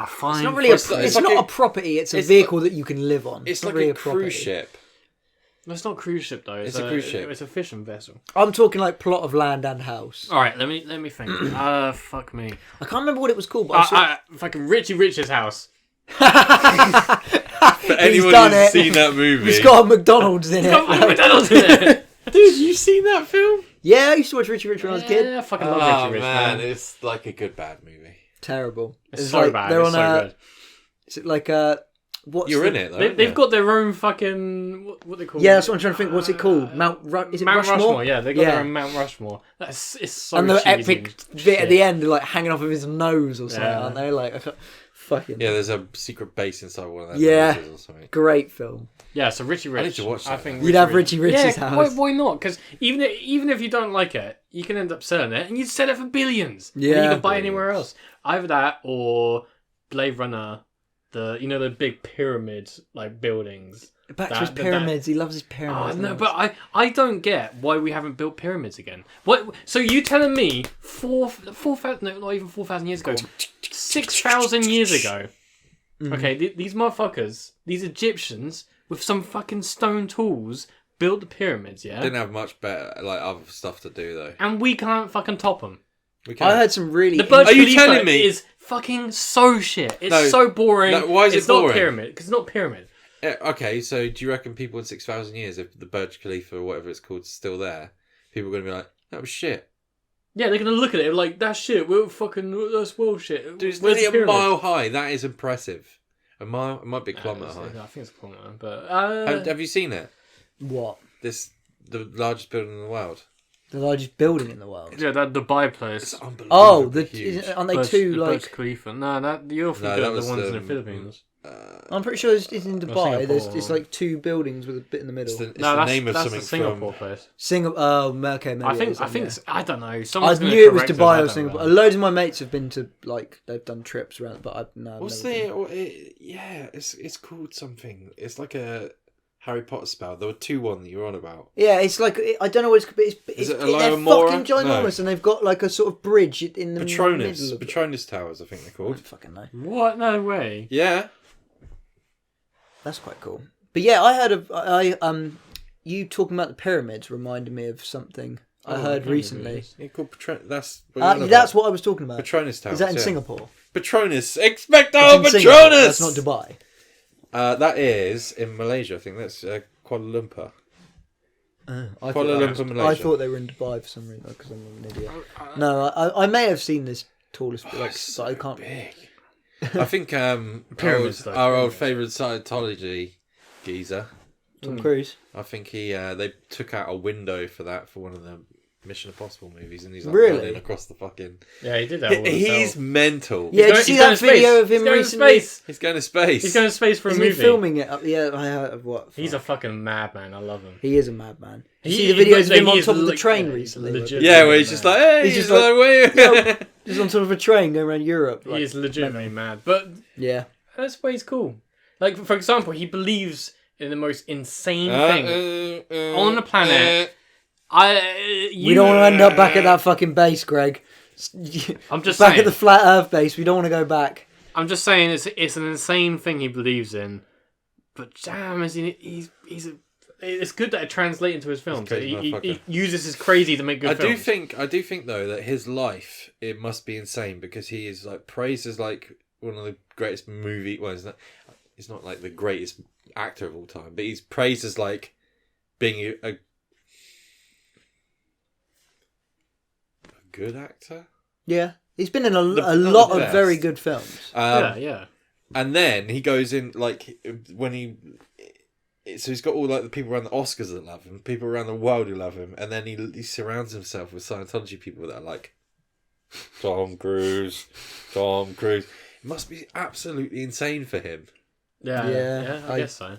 Fine. It's not really. It's not a property. It's a vehicle that you can live on. It's like really a cruise ship. No, it's not a cruise ship though. It's a cruise ship. It's a fishing vessel. I'm talking like plot of land and house. All right, let me think. Fuck me. I can't remember what it was called, but fucking Richie Rich's house. For anyone who's seen that movie, it's got a McDonald's in it. It's got McDonald's in it. Dude, you seen that film? Yeah, I used to watch Richie Rich when I was a kid. Yeah, I fucking love Richie Rich. Man, it's like a good bad movie. Terrible. It's so bad. They're it's on so good. Is it like You're in it though. They've got their own fucking what they call. Yeah, that's what I'm trying to think. What's it called? Is it Mount Rushmore? Yeah, they got their own Mount Rushmore. It's so. And the cheesy epic bit at the end, like hanging off of his nose or something, aren't they? Like fucking. Yeah, there's a secret base inside one of those. Yeah, or something. Great film. Yeah, so Richie Rich. I need to watch that. I think you'd have Richie Rich's house. Why not? Because even if you don't like it, you can end up selling it, and you'd sell it for billions. Yeah, and you can buy it anywhere else. Either that or Blade Runner. The big pyramid like buildings. Back to his pyramids. He loves his pyramids. No, but I don't get why we haven't built pyramids again. What? So you telling me 4,000? No, not even 4,000 years ago. 6,000 years ago. Mm-hmm. Okay, these motherfuckers, these Egyptians with some fucking stone tools built the pyramids. Yeah, didn't have much better like other stuff to do though. And we can't fucking top them. I heard some really. The Burj Are you telling me is fucking so shit? It's so boring. No, why is it boring? It's not pyramid because it's not pyramid. Yeah, okay, so do you reckon people in 6,000 years, if the Burj Khalifa or whatever it's called is still there, people are going to be like, that was shit? Yeah, they're going to look at it like, that's shit. That's bullshit. Dude, it's nearly a mile high. That is impressive. A mile? It might be a kilometre high. I think it's a kilometre, but... Have you seen it? What? The largest building in the world. The largest building in the world. Yeah, that Dubai place. It's unbelievable. Oh, aren't they Burj Khalifa? No, you're thinking of the ones in the Philippines. I'm pretty sure it's in Dubai. It's like two buildings with a bit in the middle. It's the name of that's something the Singapore from... place. Singapore. Oh, okay. Maybe I think I don't know. I knew it was Dubai or Singapore. Loads of my mates have been to they've done trips around, but it's called something. It's like a Harry Potter spell. There were one that you were on about. Yeah, it's like I don't know what it's they're fucking ginormous, and they've got like a sort of bridge in the Patronus. middle. Patronus Towers, I think they're called. I don't fucking know. What? No way. Yeah. That's quite cool. But yeah, I heard you talking about the pyramids reminded me of something I heard recently. It's called Patronus. That's what I was talking about. Patronus Towers. Is that in Singapore? Patronus. Expecto Patronus. That's not Dubai. That is in Malaysia. I think that's Kuala Lumpur. Kuala Lumpur, Malaysia. I thought they were in Dubai for some reason because I'm an idiot. No, I may have seen this tallest, but I can't. Big. I think our old favourite Scientology geezer, Tom Cruise. I think they took out a window for one of the Mission Impossible movies, and he's like really running across the fucking. Yeah, he did that. He's mental. Yeah, did you see that video of him recently? He's going to space. He's going to space for a movie. He's filming it. Yeah, I heard what. He's a fucking madman. I love him. He is a madman. You see the videos of him on top of the train recently? Yeah, where he's just like, hey, he's just like, he's on top of a train going around Europe. He is legitimately mad, but yeah, that's why he's cool. Like for example, he believes in the most insane thing on the planet. We don't want to end up back at that fucking base, Greg. I'm just back saying, at the flat Earth base. We don't want to go back. I'm just saying it's an insane thing he believes in, but damn, it's good that it translates into his films. He uses his crazy to make good films. I do think though that his life it must be insane because he is like praised as like one of the greatest movie. Well, he's not like the greatest actor of all time, but he's praised as like being a good actor. Yeah, he's been in a lot of very good films. Yeah. And then he goes in like so he's got all like the people around the Oscars that love him, people around the world who love him, and then he surrounds himself with Scientology people that are like Tom Cruise. It must be absolutely insane for him. Yeah, I guess so.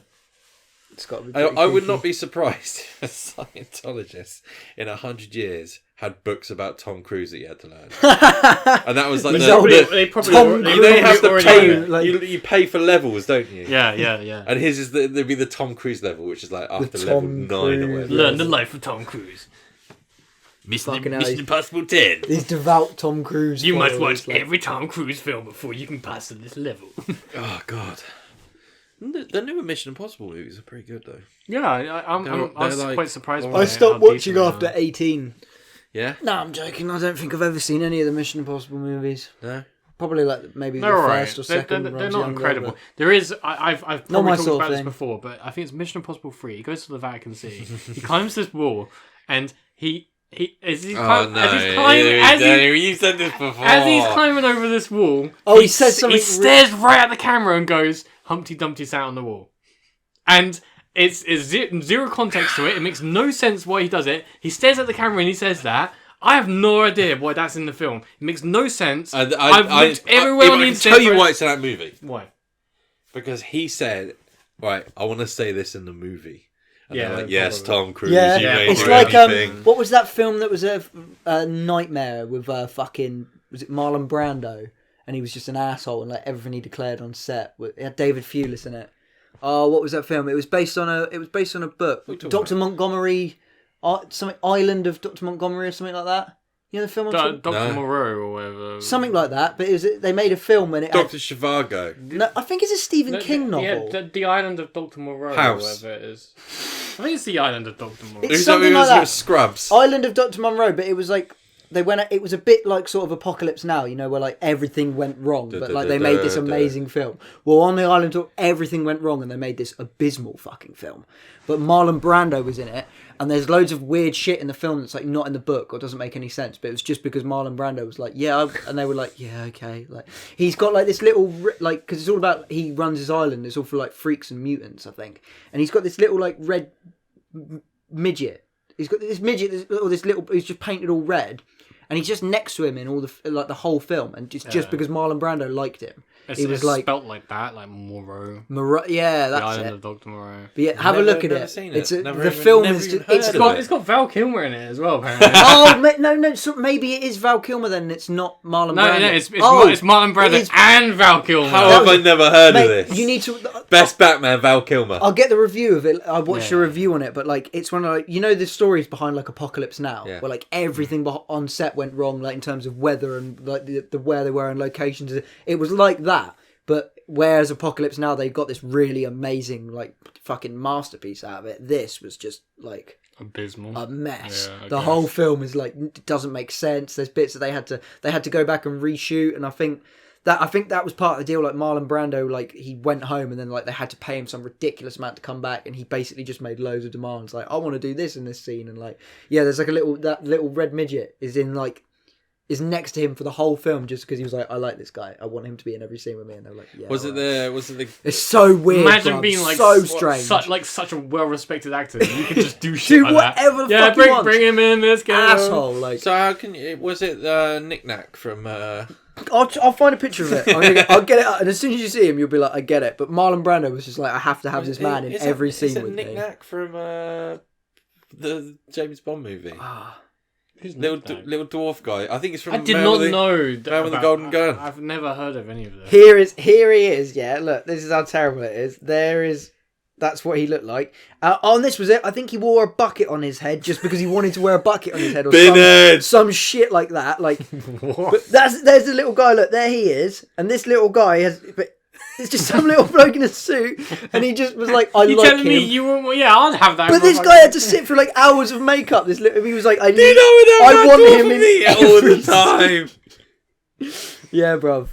It's got to be I would not be surprised if a Scientologist in 100 years had books about Tom Cruise that you had to learn. And that was like they probably you know, you have to already pay. know. You pay for levels, don't you? Yeah. And his is there'd be the Tom Cruise level, which is like after level 9 or whatever. Learn the life of Tom Cruise. Mission Impossible 10. These devout Tom Cruise. You must watch every Tom Cruise film before you can pass to this level. Oh God. The newer Mission Impossible movies are pretty good though. Yeah, I was like, quite surprised by I stopped watching after 18. Yeah? No, I'm joking. I don't think I've ever seen any of the Mission Impossible movies. No? Probably like maybe they're the right. first or second. They're not incredible. There is, I've probably talked about this before, but I think it's Mission Impossible 3. He goes to the Vatican City. He climbs this wall, and you said this before. As he's climbing over this wall, he says something. He stares right at the camera and goes, "Humpty Dumpty sat on the wall," and it's zero context to it. It makes no sense why he does it. He stares at the camera and he says that. I have no idea why that's in the film. It makes no sense. I've looked everywhere on the internet. I can tell you why it's in that movie. Why? Because he said, "Right, I want to say this in the movie." And yeah, like, yes, Tom Cruise. Yeah, it's like what was that film that was a nightmare with was it Marlon Brando, and he was just an asshole and like everything he declared on set. It had David Thewlis in it. Oh, what was that film? It was based on a book. Dr. Montgomery. Something Island of Dr. Montgomery or something like that. You know the film? Dr. Moreau or whatever. Something like that. But they made a film and it. Dr. Zhivago. No, I think it's a Stephen King novel. Yeah, the Island of Dr. Moreau House. or whatever it is. I think it's the Island of Dr. Moreau. It's something like that. It was Scrubs. Island of Dr. Monroe, but it was like it was a bit like sort of Apocalypse Now, you know, where like everything went wrong, but like they made this amazing film. Well, on the island, everything went wrong, and they made this abysmal fucking film. But Marlon Brando was in it, and there's loads of weird shit in the film that's like not in the book or doesn't make any sense. But it was just because Marlon Brando was like, and they were like, yeah, okay. Like he's got like this little like because it's all about he runs his island. It's all for like freaks and mutants, I think, and he's got this little like red midget. He's got this midget, or this little. He's just painted all red. And he's just next to him in all the whole film, and just because Marlon Brando liked him, he was like spelt like that, like Moreau. Yeah, that's the Island it. of Dr. Moreau. But yeah, have a look at it. It's got Val Kilmer in it as well. Apparently. Oh no! So maybe it is Val Kilmer then. It's not Marlon Brando. No, it's Marlon Brando and Val Kilmer. How have I never heard of this? You need to Best Batman, Val Kilmer. I'll get the review of it. I watched a review on it, but like it's one of like the stories behind like Apocalypse Now, where like everything on set went wrong, like in terms of weather and like the where they were and locations. It was like that. But whereas Apocalypse Now, they got this really amazing, like, fucking masterpiece out of it. This was just, like... abysmal. A mess. Yeah, the whole film is, like, it doesn't make sense. There's bits that they had to go back and reshoot, and I think that was part of the deal. Like, Marlon Brando, like, he went home, and then, like, they had to pay him some ridiculous amount to come back, and he basically just made loads of demands. Like, I want to do this in this scene, and, like, yeah, there's, like, that little red midget is next to him for the whole film just because he was like, I like this guy. I want him to be in every scene with me. And they're like, yeah. Was it the? It's so weird. Imagine being like so strange, such a well-respected actor. You can just do shit like whatever that. the fuck you want. Bring him in. This guy asshole. Like, so how can you? Was it Knick Knack from? I'll find a picture of it. I'll get it up, and as soon as you see him, you'll be like, I get it. But Marlon Brando was just like, I have to have this man in every scene with me. Knick Knack from the James Bond movie. Little dwarf guy. I think it's from. I did not know. Man with the golden gun. I've never heard of any of this. Here he is. Yeah, look, this is how terrible it is. That's what he looked like. On this was it. I think he wore a bucket on his head just because he wanted to wear a bucket on his head or some shit like that. Like, but there's the little guy. Look, there he is, and this little guy has. But it's just some little bloke in a suit, and he just was like, You're telling me you won't? Yeah, I'd have that. But this guy had to sit through like hours of makeup. He was like, I want him in all the time. Yeah, bruv.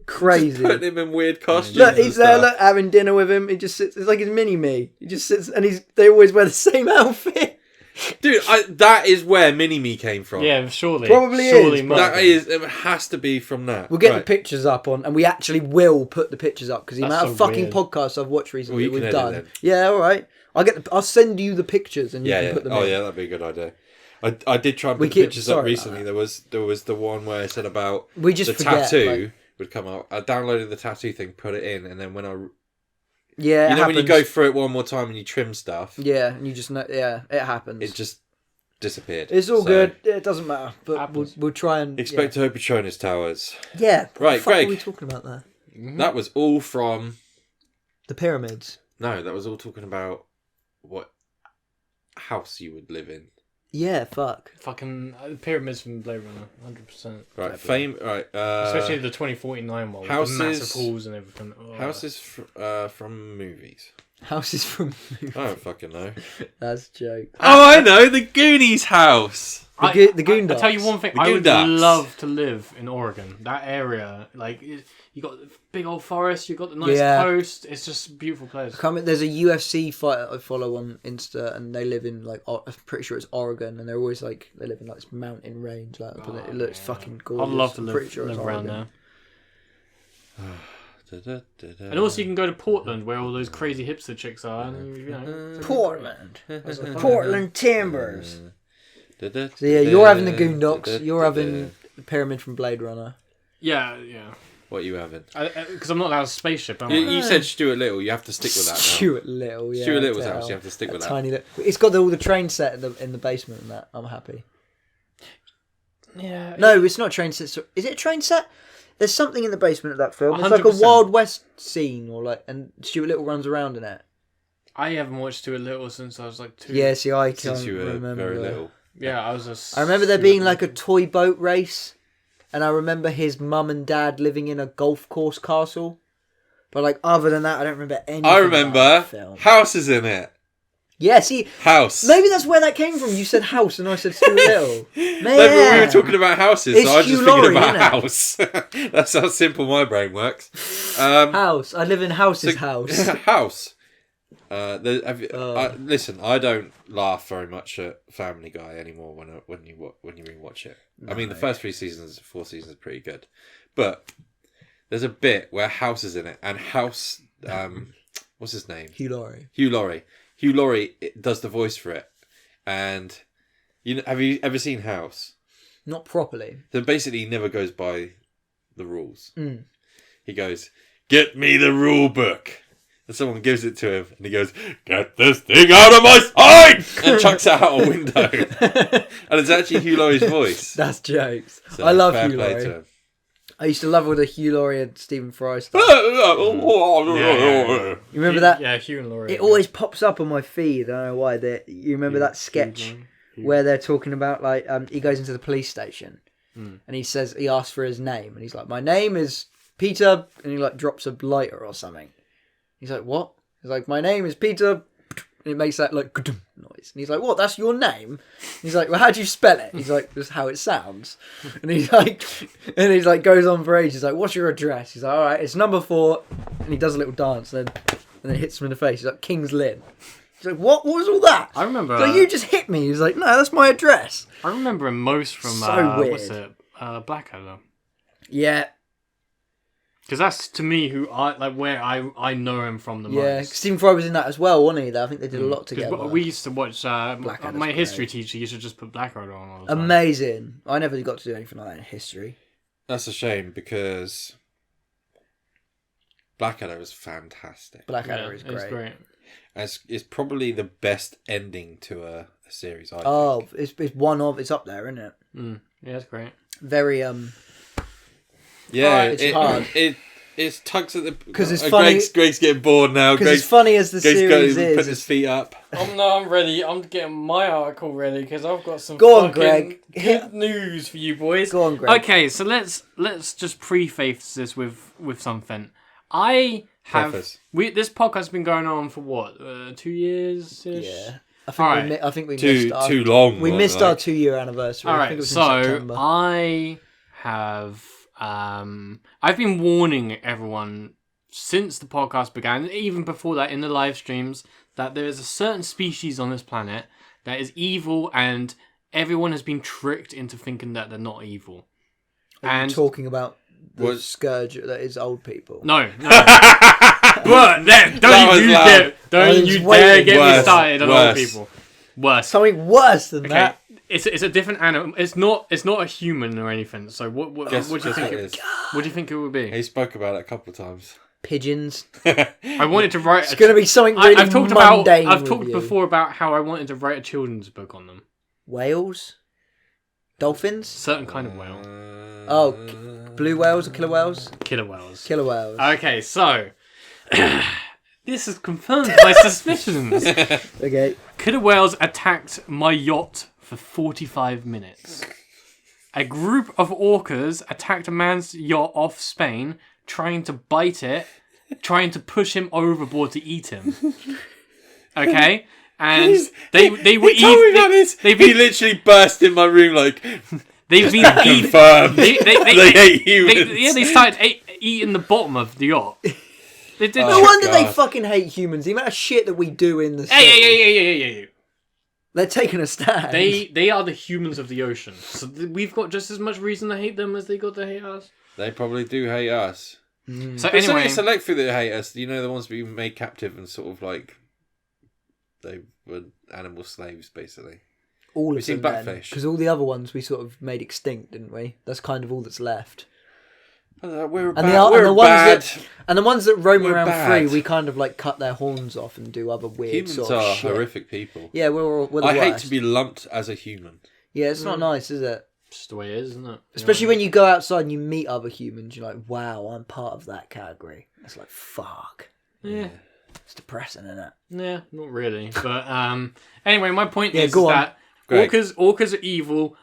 Crazy. Putting him in weird costumes. Look, he's there, look, having dinner with him. He just sits. It's like his mini-me. He just sits, and they always wear the same outfit. Dude, that is where Mini-Me came from. Yeah, surely. Probably surely is. It has to be from that. We'll get the pictures up and we actually will put the pictures up because the amount of fucking podcasts I've watched recently we've done. Then. Yeah, all right. I'll send you the pictures and you can put them in. Oh yeah, that'd be a good idea. I did try and put the pictures up recently. There was the one where I said about the tattoo would come up. I downloaded the tattoo thing, put it in, and then when I Yeah, you know when you go through it one more time and you trim stuff. Yeah, and you just know. Yeah, it happens. It just disappeared. It's all good. It doesn't matter. But we'll try and Expecto Patronus towers. Yeah. Right, what Greg. are we talking about there? That was all from the pyramids. No, that was all talking about what house you would live in. Yeah, fuck. Fucking pyramids from Blade Runner, 100%. Right, fame. Right, especially the 2049 one. Houses, with the massive halls and everything. Oh. Houses from movies. Houses from movies. I don't fucking know. That's a joke. Oh, I know, the Goonies house. The Goondocks. I'll tell you one thing. I would love to live in Oregon. That area, like, you got the big old forest, you got the nice coast. It's just a beautiful place. There's a UFC fighter I follow on Insta, and they live in, like, I'm pretty sure it's Oregon, and they're always, like, they live in, like, this mountain range. Like, it looks fucking gorgeous. I'd love to live around there. And also you can go to Portland, where all those crazy hipster chicks are. And, you know, Portland. Portland Timbers. So yeah, you're having the Goondocks. You're having the pyramid from Blade Runner. Yeah. What are you having? Because I'm not allowed a spaceship. You said Stuart Little. You have to stick with that now. Stuart Little, yeah. Stuart Little's house. You have to stick with that. Tiny little. It's got all the train set in the basement and that. I'm happy. Yeah. No, it's not a train set. Is it a train set? There's something in the basement of that film. 100%. It's like a Wild West scene, and Stuart Little runs around in it. I haven't watched Stuart Little since I was like 2. Yeah, see, I can't Since you were remember. very little. Yeah, I was just. I remember there being like a toy boat race, and I remember his mum and dad living in a golf course castle. But like other than that, I don't remember anything. I remember about the film. houses in it. Yeah, see, House. maybe that's where that came from. You said house, and I said Stuart Little. No, but we were talking about houses, It's so I was just Hugh thinking Laurie, about house. That's how simple my brain works. House. I live in House's house. House. Listen, I don't laugh very much at Family Guy anymore when you rewatch it. No. I mean, the first 4 seasons are pretty good, but there's a bit where House is in it, and House, what's his name? Hugh Laurie. Hugh Laurie does the voice for it, and have you ever seen House? Not properly. So basically, he never goes by the rules. Mm. He goes, "Get me the rule book." And someone gives it to him, and he goes, "Get this thing out of my sight!" and chucks it out a window. And it's actually Hugh Laurie's voice. That's jokes. So, I love Hugh Laurie. I used to love all the Hugh Laurie and Stephen Fry stuff. You remember that? Yeah, Hugh and Laurie. It always pops up on my feed. I don't know why. You remember that sketch where they're talking about, like, he goes into the police station and he asks for his name, and he's like, "My name is Peter," and he like drops a lighter or something. He's like, "What?" He's like, "My name is Peter," and it makes that like noise. And he's like, "What? That's your name?" And he's like, "Well, how do you spell it?" He's like, "That's how it sounds." And he's like, goes on for ages. He's like, "What's your address?" He's like, "All right, it's number 4." And he does a little dance, and then hits him in the face. He's like, "King's Lynn." He's like, "What? What was all that?" I remember. Like, you just hit me. He's like, "No, that's my address." I remember him most from so weird. What's it? Blackadder. Yeah. Because that's, to me, where I know him from the most. Yeah, Stephen Fry was in that as well, wasn't he? I think they did a lot together. We used to watch, my history great. teacher used to just put Blackadder on all the time. Amazing. I never got to do anything like that in history. That's a shame, because Blackadder is fantastic. Blackadder is great. It's great. It's probably the best ending to a series, I think. It's up there, isn't it? Yeah, it's great. Very, yeah, it's hard. It tugs at the... Because it's funny... Greg's getting bored now. Because as funny as the series is... putting his feet up. I'm ready. I'm getting my article ready, because I've got some Greg. Good news for you boys. Go on, Greg. Okay, so let's just preface this with something. I have... This podcast has been going on for what? 2 years-ish? Yeah. I think we missed our... Too long. We missed our 2-year anniversary. Alright, I think it was in September. I have... I've been warning everyone since the podcast began, even before that in the live streams, that there is a certain species on this planet that is evil, and everyone has been tricked into thinking that they're not evil. And talking about the scourge that is old people. No. But then, don't you dare get me started on old people. Worse. Something worse than that. It's a different animal. It's not a human or anything. So what do you think? What do you think it would be? He spoke about it a couple of times. pigeons. I wanted to write. It's going to be something really mundane. I've talked before about how I wanted to write a children's book on them. Whales, dolphins, certain kind of whale. Blue whales or killer whales? Killer whales. Killer whales. Okay, so this has confirmed my suspicions. Okay. Killer whales attacked my yacht for 45 minutes. A group of orcas attacked a man's yacht off Spain, trying to bite it, trying to push him overboard to eat him. Okay? And they were eating. He literally burst in my room like. They've been confirmed. They hate humans. They started eating the bottom of the yacht. They did. No wonder they fucking hate humans. The amount of shit that we do in the sea. Hey. They're taking a stand. They are the humans of the ocean. So we've got just as much reason to hate them as they got to hate us. They probably do hate us. So but anyway, it's select few that hate us. You know, the ones we made captive and sort of like they were animal slaves, basically. All of them, Blackfish. Because all the other ones we sort of made extinct, didn't we? That's kind of all that's left. And the ones that roam around free, we kind of like cut their horns off and do other weird humans sort of shit. Humans are horrific people. Yeah, we're the I hate worst. to be lumped as a human. Yeah, it's not nice, is it? Just the way it is, isn't it? Especially when you go outside and you meet other humans, you're like, wow, I'm part of that category. It's like, fuck. Yeah. It's depressing, isn't it? Yeah, not really. But anyway, my point is go on. that orcas are evil.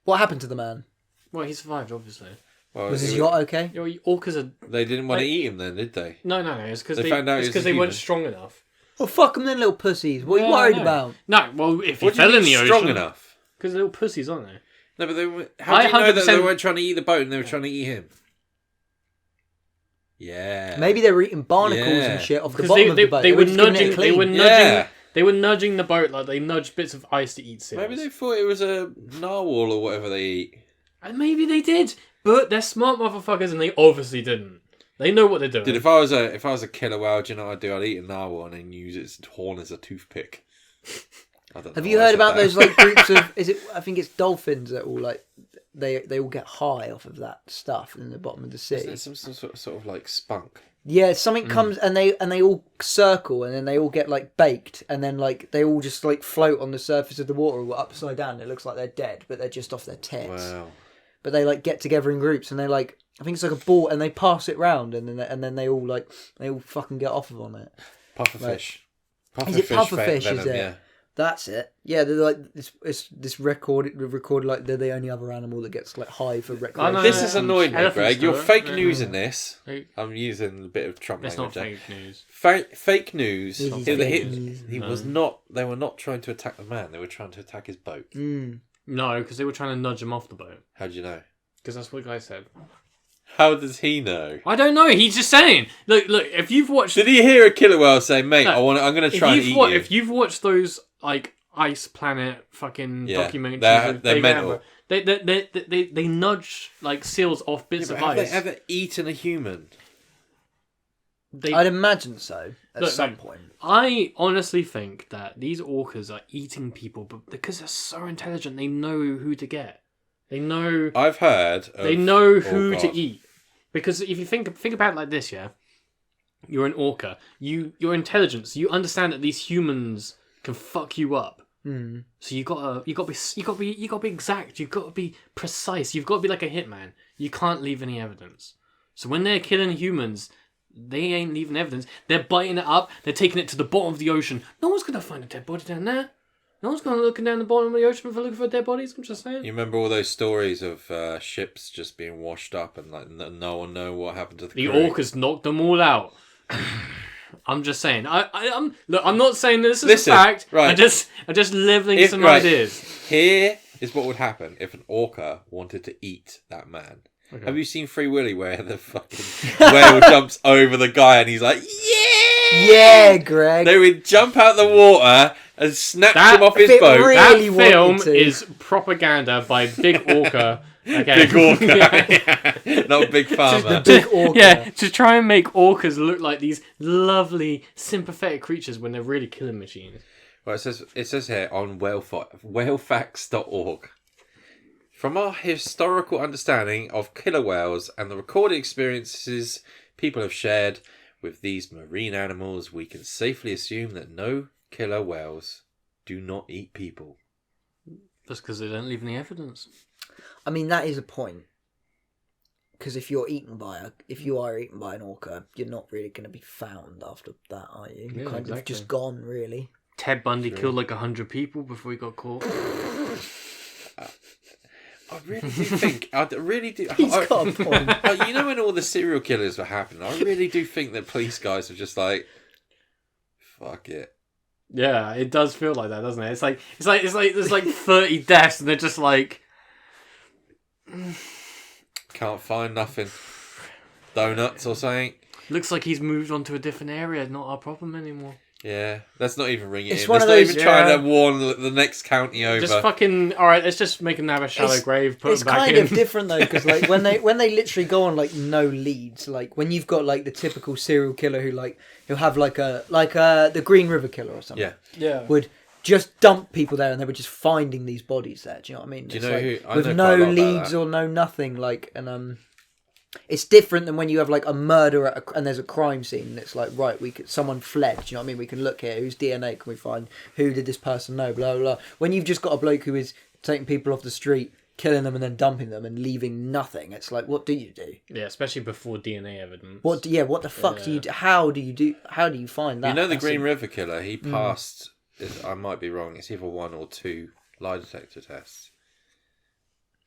What happened to the man? Well, he survived, obviously. Well, was his yacht okay? You know, orcas are... They didn't want to eat him then, did they? No. It's because they weren't strong enough. Well, fuck them then, little pussies. What are you worried about? No, well, if he fell in the ocean... strong enough? Because they're little pussies, aren't they? No, but how do you know that they weren't trying to eat the boat and they were trying to eat him? Yeah. Maybe they were eating barnacles and shit off the bottom of the boat. They were nudging the boat like they nudged bits of ice to eat seals. Maybe they thought it was a narwhal or whatever they eat. And maybe they did, but they're smart motherfuckers and they obviously didn't. They know what they're doing. Dude, if I was a killer whale, do you know what I'd do? I'd eat a narwhal and then use its horn as a toothpick. Have you heard about those like groups of? I think it's dolphins that all like they all get high off of that stuff in the bottom of the sea. There's some sort of like spunk. Yeah, something comes and they all circle and then they all get like baked and then like they all just like float on the surface of the water or upside down. It looks like they're dead, but they're just off their tits. Wow. But they like get together in groups and they like I think it's like a ball and they pass it round and then they all fucking get off on it. Pufferfish. Is it pufferfish? Venom, is it? Yeah. That's it. Yeah, they're like this recorded like they're the only other animal that gets like high for recreation. This has annoyed me, Greg. You're fake news in this. I'm using a bit of Trump language. It's not fake news. Fake news. They were not trying to attack the man. They were trying to attack his boat. No, because they were trying to nudge him off the boat. How do you know? Because that's what the guy said. How does he know? I don't know. He's just saying. Look. If you've watched, did he hear a killer whale say, "Mate, I'm going to try and eat you"? If you've watched those like Ice Planet fucking documentaries, they're mental. They nudge like seals off bits of ice. Have they ever eaten a human? I'd imagine so at some point. I honestly think that these orcas are eating people, but because they're so intelligent, they know who to get. They know. I've heard. They know who to eat. Because if you think about it like this, yeah, you're an orca. Your intelligence. You understand that these humans can fuck you up. So you gotta be exact. You gotta be precise. You've got to be like a hitman. You can't leave any evidence. So when they're killing humans, they ain't leaving evidence. They're biting it up. They're taking it to the bottom of the ocean. No one's gonna find a dead body down there. No one's going to looking down the bottom of the ocean for looking for dead bodies. I'm just saying. You remember all those stories of ships just being washed up and like no one know what happened to the crew? Orcas knocked them all out. I'm just saying. I'm not saying this is a fact. Right. I'm just leveling some ideas. Here is what would happen if an orca wanted to eat that man. Okay. Have you seen Free Willy where the fucking whale jumps over the guy and he's like, yeah, Greg. They would jump out the water and snatch him off his boat. That film is propaganda by Big Orca. Okay. Big Orca. Not Big Pharma. Big Orca. Yeah, to try and make orcas look like these lovely, sympathetic creatures when they're really killing machines. Well, it says here on whalefacts.org. From our historical understanding of killer whales and the recorded experiences people have shared with these marine animals, we can safely assume that no killer whales do not eat people. That's because they don't leave any evidence. I mean, that is a point. Because if you are eaten by an orca, you're not really going to be found after that, are you? You're kind of just gone, really. Ted Bundy killed like 100 people before he got caught. I really do. He's got a point. You know, when all the serial killers were happening, I really do think that police guys are just like, fuck it. Yeah, it does feel like that, doesn't it? It's like there's like 30 deaths, and they're just like, can't find nothing. Donuts or something. Looks like he's moved on to a different area. Not our problem anymore. Yeah, let's not even ring it It's in. one Let's of not those- even try to warn the next county over. Just fucking alright. Let's just make him have a shallow grave. Put It's him back kind in. of different though, because like when they literally go on like no leads, like when you've got like the typical serial killer who'll have like the Green River Killer or something. Yeah. Would just dump people there, and they were just finding these bodies there. Do you know what I mean? Do you It's know like, who? I with know no quite a lot about leads that. or no nothing, like it's different than when you have like a murder and there's a crime scene and it's like, right, someone fled, do you know what I mean? We can look here, whose DNA can we find? Who did this person know? Blah, blah, blah. When you've just got a bloke who is taking people off the street, killing them and then dumping them and leaving nothing, it's like, what do you do? Yeah, especially before DNA evidence. What the fuck do you do? How do you find that? You know the That's Green River Killer, he passed, I might be wrong, it's either 1 or 2 lie detector tests.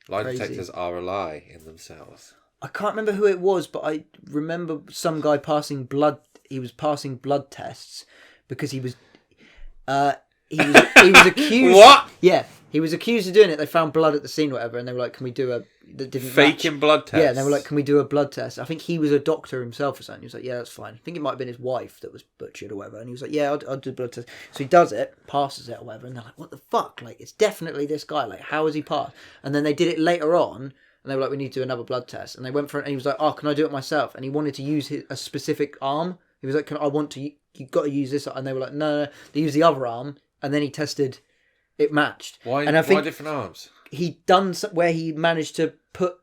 Lie Crazy. detectors are a lie in themselves. I can't remember who it was, but I remember some guy passing blood. He was passing blood tests because he was accused. What? Yeah, he was accused of doing it. They found blood at the scene, or whatever, and they were like, "Can we do a?" That didn't Faking match. blood tests. Yeah, and they were like, "Can we do a blood test?" I think he was a doctor himself or something. He was like, "Yeah, that's fine." I think it might have been his wife that was butchered or whatever, and he was like, "Yeah, I'll do a blood test." So he does it, passes it or whatever, and they're like, "What the fuck? Like, it's definitely this guy. Like, how has he passed?" And then they did it later on. And they were like, we need to do another blood test. And they went for it, and he was like, oh, can I do it myself? And he wanted to use a specific arm. He was like, you've got to use this. And they were like, no. They used the other arm, and then he tested, it matched. Why different arms? He'd done where he managed to put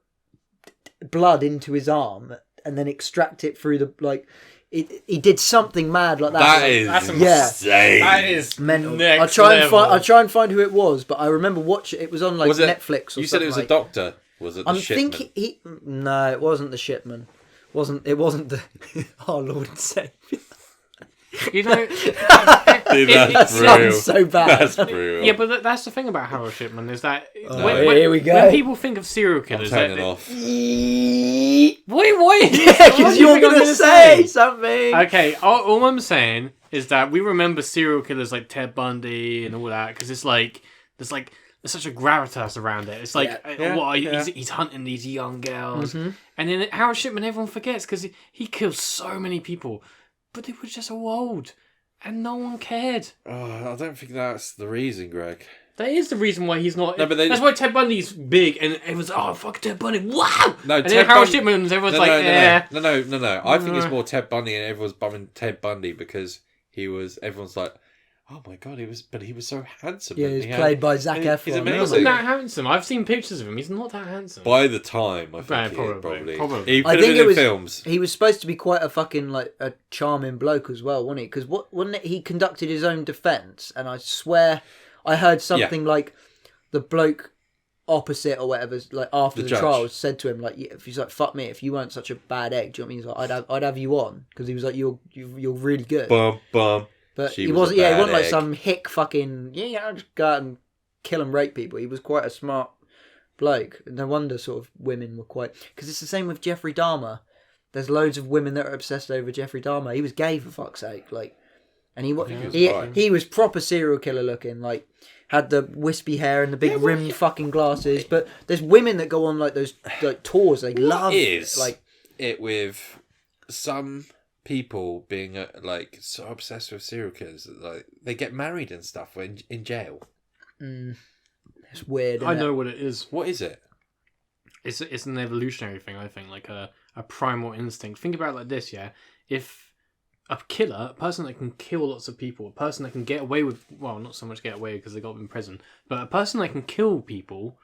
blood into his arm and then extract it through the, like, he did something mad like that. That's insane. That is mental. Next I'll try and find who it was, but I remember watching it was on like Netflix or you something. You said it was a doctor. Was it the shipman? No, it wasn't the shipman. It wasn't the our Lord and Saviour. You know, Dude, that's That brutal. sounds so bad. That's brutal. yeah, but that's the thing about Harold Shipman is that here we go. When people think of serial I'm killers, turning off. Wait, Yeah, because you're going to say something. Okay, all I'm saying is that we remember serial killers like Ted Bundy and all that because it's like there's such a gravitas around it. It's like he's hunting these young girls, and then Harold Shipman everyone forgets because he killed so many people, but they were just all old, and no one cared. Oh, I don't think that's the reason, Greg. That is the reason why he's not. No, but that's why Ted Bundy's big, and everyone's like, oh fuck Ted Bundy, wow. No, and Ted then Harold Bundy- Shipman's everyone's No. I think it's No. more Ted Bundy, and everyone's bumming Ted Bundy because everyone's like, oh my god, he was so handsome. Yeah, and he was played by Zac Efron. He's He amazing. wasn't that handsome. I've seen pictures of him. He's not that handsome. By the time, I think Right, he probably. He I could have think been in was films. He was supposed to be quite a fucking like a charming bloke as well, wasn't he? Because wasn't it? He conducted his own defence, and I swear I heard something like the bloke opposite or whatever, like after the judge. trial, said to him like, if he's like, "Fuck me, if you weren't such a bad egg," do you know what I mean? He's like, I'd have you on because he was like, you're really good. Bum bum. But She he was a wasn't. Yeah, he bad wasn't like egg. some hick fucking. Yeah, I'll just go out and kill and rape people. He was quite a smart bloke. No wonder sort of women were quite. Because it's the same with Jeffrey Dahmer. There's loads of women that are obsessed over Jeffrey Dahmer. He was gay for fuck's sake, like, and he was proper serial killer looking. Like, had the wispy hair and the big rimmed fucking glasses. But there's women that go on like those like tours. They love like it with some people being like so obsessed with serial killers that, like, they get married and stuff when in jail. It's weird. I know what it is. What is it? It's an evolutionary thing, I think, like a primal instinct. Think about it like this, yeah? If a killer, a person that can kill lots of people, a person that can get away with, well, not so much get away because they got in prison, but a person that can kill people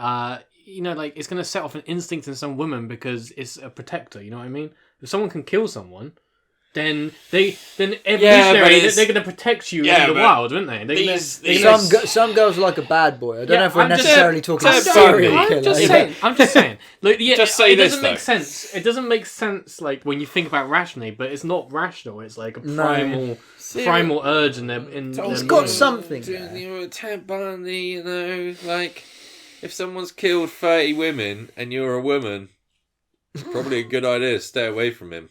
like it's going to set off an instinct in some women because it's a protector. You know what I mean? If someone can kill someone, then evolutionary they're going to protect you in the wild, aren't they? Some girls like a bad boy. I don't know if we're necessarily talking about serial killers. I'm just saying. Like, just say it this doesn't make sense. It doesn't make sense, like when you think about rationally, but it's not rational. It's like a primal urge in their. It's got something. Ted Bundy, like if someone's killed 30 women and you're a woman, it's probably a good idea to stay away from him.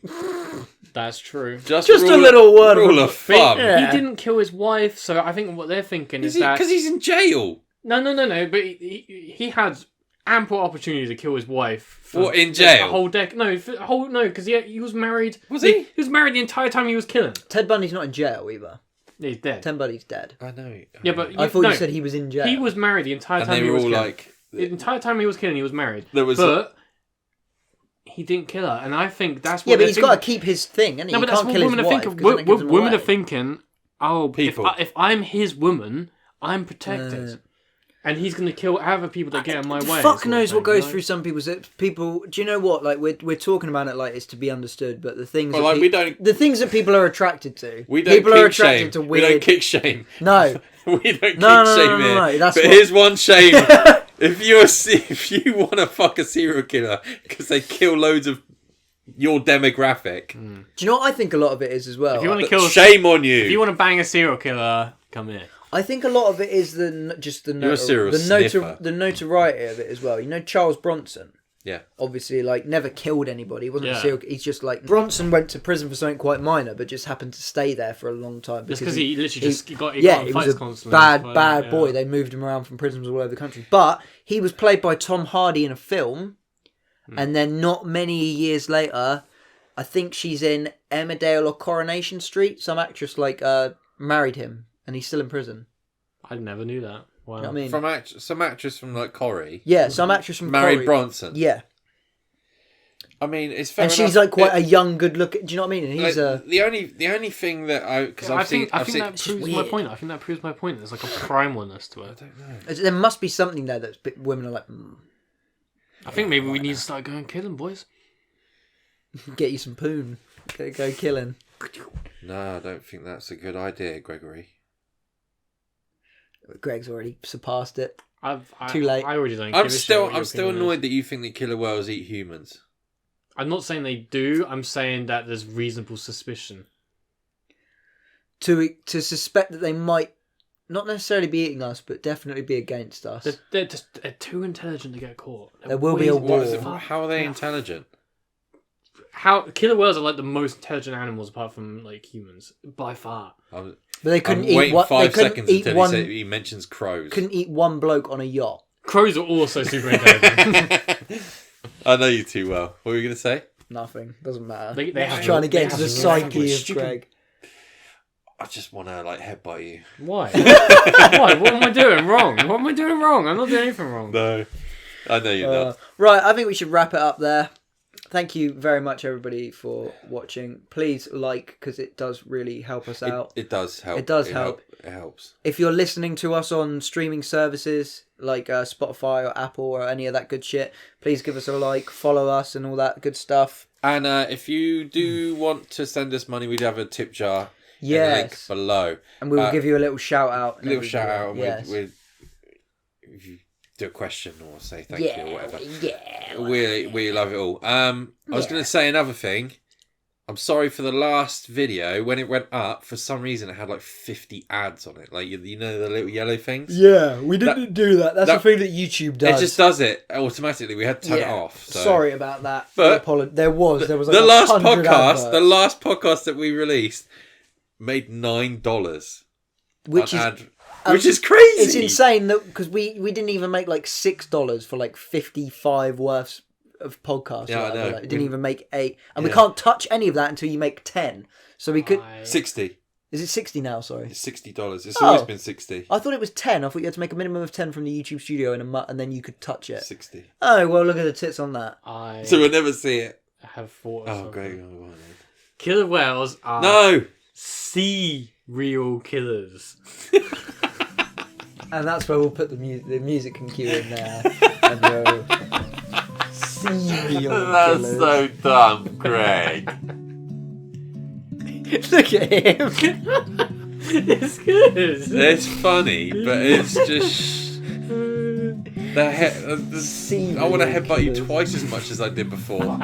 That's true. Just a little word of fun. He didn't kill his wife, so I think what they're thinking is that... Because he's in jail. No, but he had ample opportunity to kill his wife. What, in jail? A whole decade. No, because he was married. Was he? He was married the entire time he was killing. Ted Bundy's not in jail either. He's dead. Ted Bundy's dead. I know. Yeah, but... I thought you said he was in jail. He was married the entire time he was killing. The entire time he was killing, he was married. He didn't kill her, and I think that's what. Yeah, but he's got to keep his thing, and he can't kill his wife. Women are thinking, if I'm his woman, I'm protected, and he's going to kill other people that get in my way. Fuck knows what goes through some people's people. Do you know what? Like we're talking about it like it's to be understood, but the things the things that people are attracted to. People are attracted to weird. We don't kick shame. No, we don't kick shame here. That's here's one shame. If you want to fuck a serial killer because they kill loads of your demographic, do you know what I think a lot of it is as well? If you want to kill, shame on you. If you want to bang a serial killer, come here. I think a lot of it is the notoriety of it as well. You know, Charles Bronson. Yeah. Obviously, like, never killed anybody. He wasn't a serial. He's just like Bronson went to prison for something quite minor, but just happened to stay there for a long time. Because he literally got he was a bad boy. They moved him around from prisons all over the country. But he was played by Tom Hardy in a film, and then not many years later, I think she's in Emmerdale or Coronation Street. Some actress married him, and he's still in prison. I never knew that. Wow. You know what I mean? Some actress from like Corrie. Yeah, some actress from married Corrie. Bronson. Yeah. I mean, it's fair and enough. she's like quite a young, good looking. Do you know what I mean? And he's the only thing that I think that proves my point. I think that proves my point. There's like a primalness to it. I don't know. There must be something there that women are like. I think maybe we need to start going killing, boys. Get you some poon. Go killing. No, I don't think that's a good idea, Gregory. Greg's already surpassed it. Too late. I already don't. I'm still annoyed that you think that killer whales eat humans. I'm not saying they do. I'm saying that there's reasonable suspicion. To suspect that they might not necessarily be eating us, but definitely be against us. They're too intelligent to get caught. There will be a war. How are they intelligent? Killer whales are like the most intelligent animals apart from like humans by far. But they couldn't eat 5 seconds until he mentions crows. Couldn't eat one bloke on a yacht. Crows are also super intelligent. I know you too well. What were you going to say? Nothing. Doesn't matter. They're trying to get into the psyche of Greg. I just want to headbutt you. Why? Why? What am I doing wrong? What am I doing wrong? I'm not doing anything wrong. No. I know you're not. Right, I think we should wrap it up there. Thank you very much, everybody, for watching. Please because it does really help us out. It does help. It does help. It helps. If you're listening to us on streaming services like Spotify or Apple or any of that good shit, please give us a like, follow us and all that good stuff. And if you do want to send us money, we do have a tip jar in the link below. And we will give you a little shout out. Yes. If you do a question or say thank you or whatever. Yeah. We love it all. I was going to say another thing. I'm sorry for the last video. When it went up, for some reason it had like 50 ads on it. Like, you know the little yellow things? Yeah, we didn't do that. That's the thing that YouTube does. It just does it automatically. We had to turn it off. So. Sorry about that. But there was like the last podcast. The last podcast that we released made $9, which is crazy. It's insane that because we didn't even make like $6 for like 55 worth of podcasts. Yeah, I know. It didn't even make 8, and we can't touch any of that until you make 10. So we could 60. Is it 60 now? Sorry, it's $60. It's always been 60. I thought it was 10. I thought you had to make a minimum of 10 from the YouTube studio and then you could touch it. 60. Oh well, look at the tits on that. So we'll never see it. I have thought. Oh, great! Killer whales are serial killers. And that's where we'll put the music can cue in there. And go, serial That's killers. so dumb, Greg. Look at him. It's good. It's funny, but it's just... I want to headbutt you twice as much as I did before.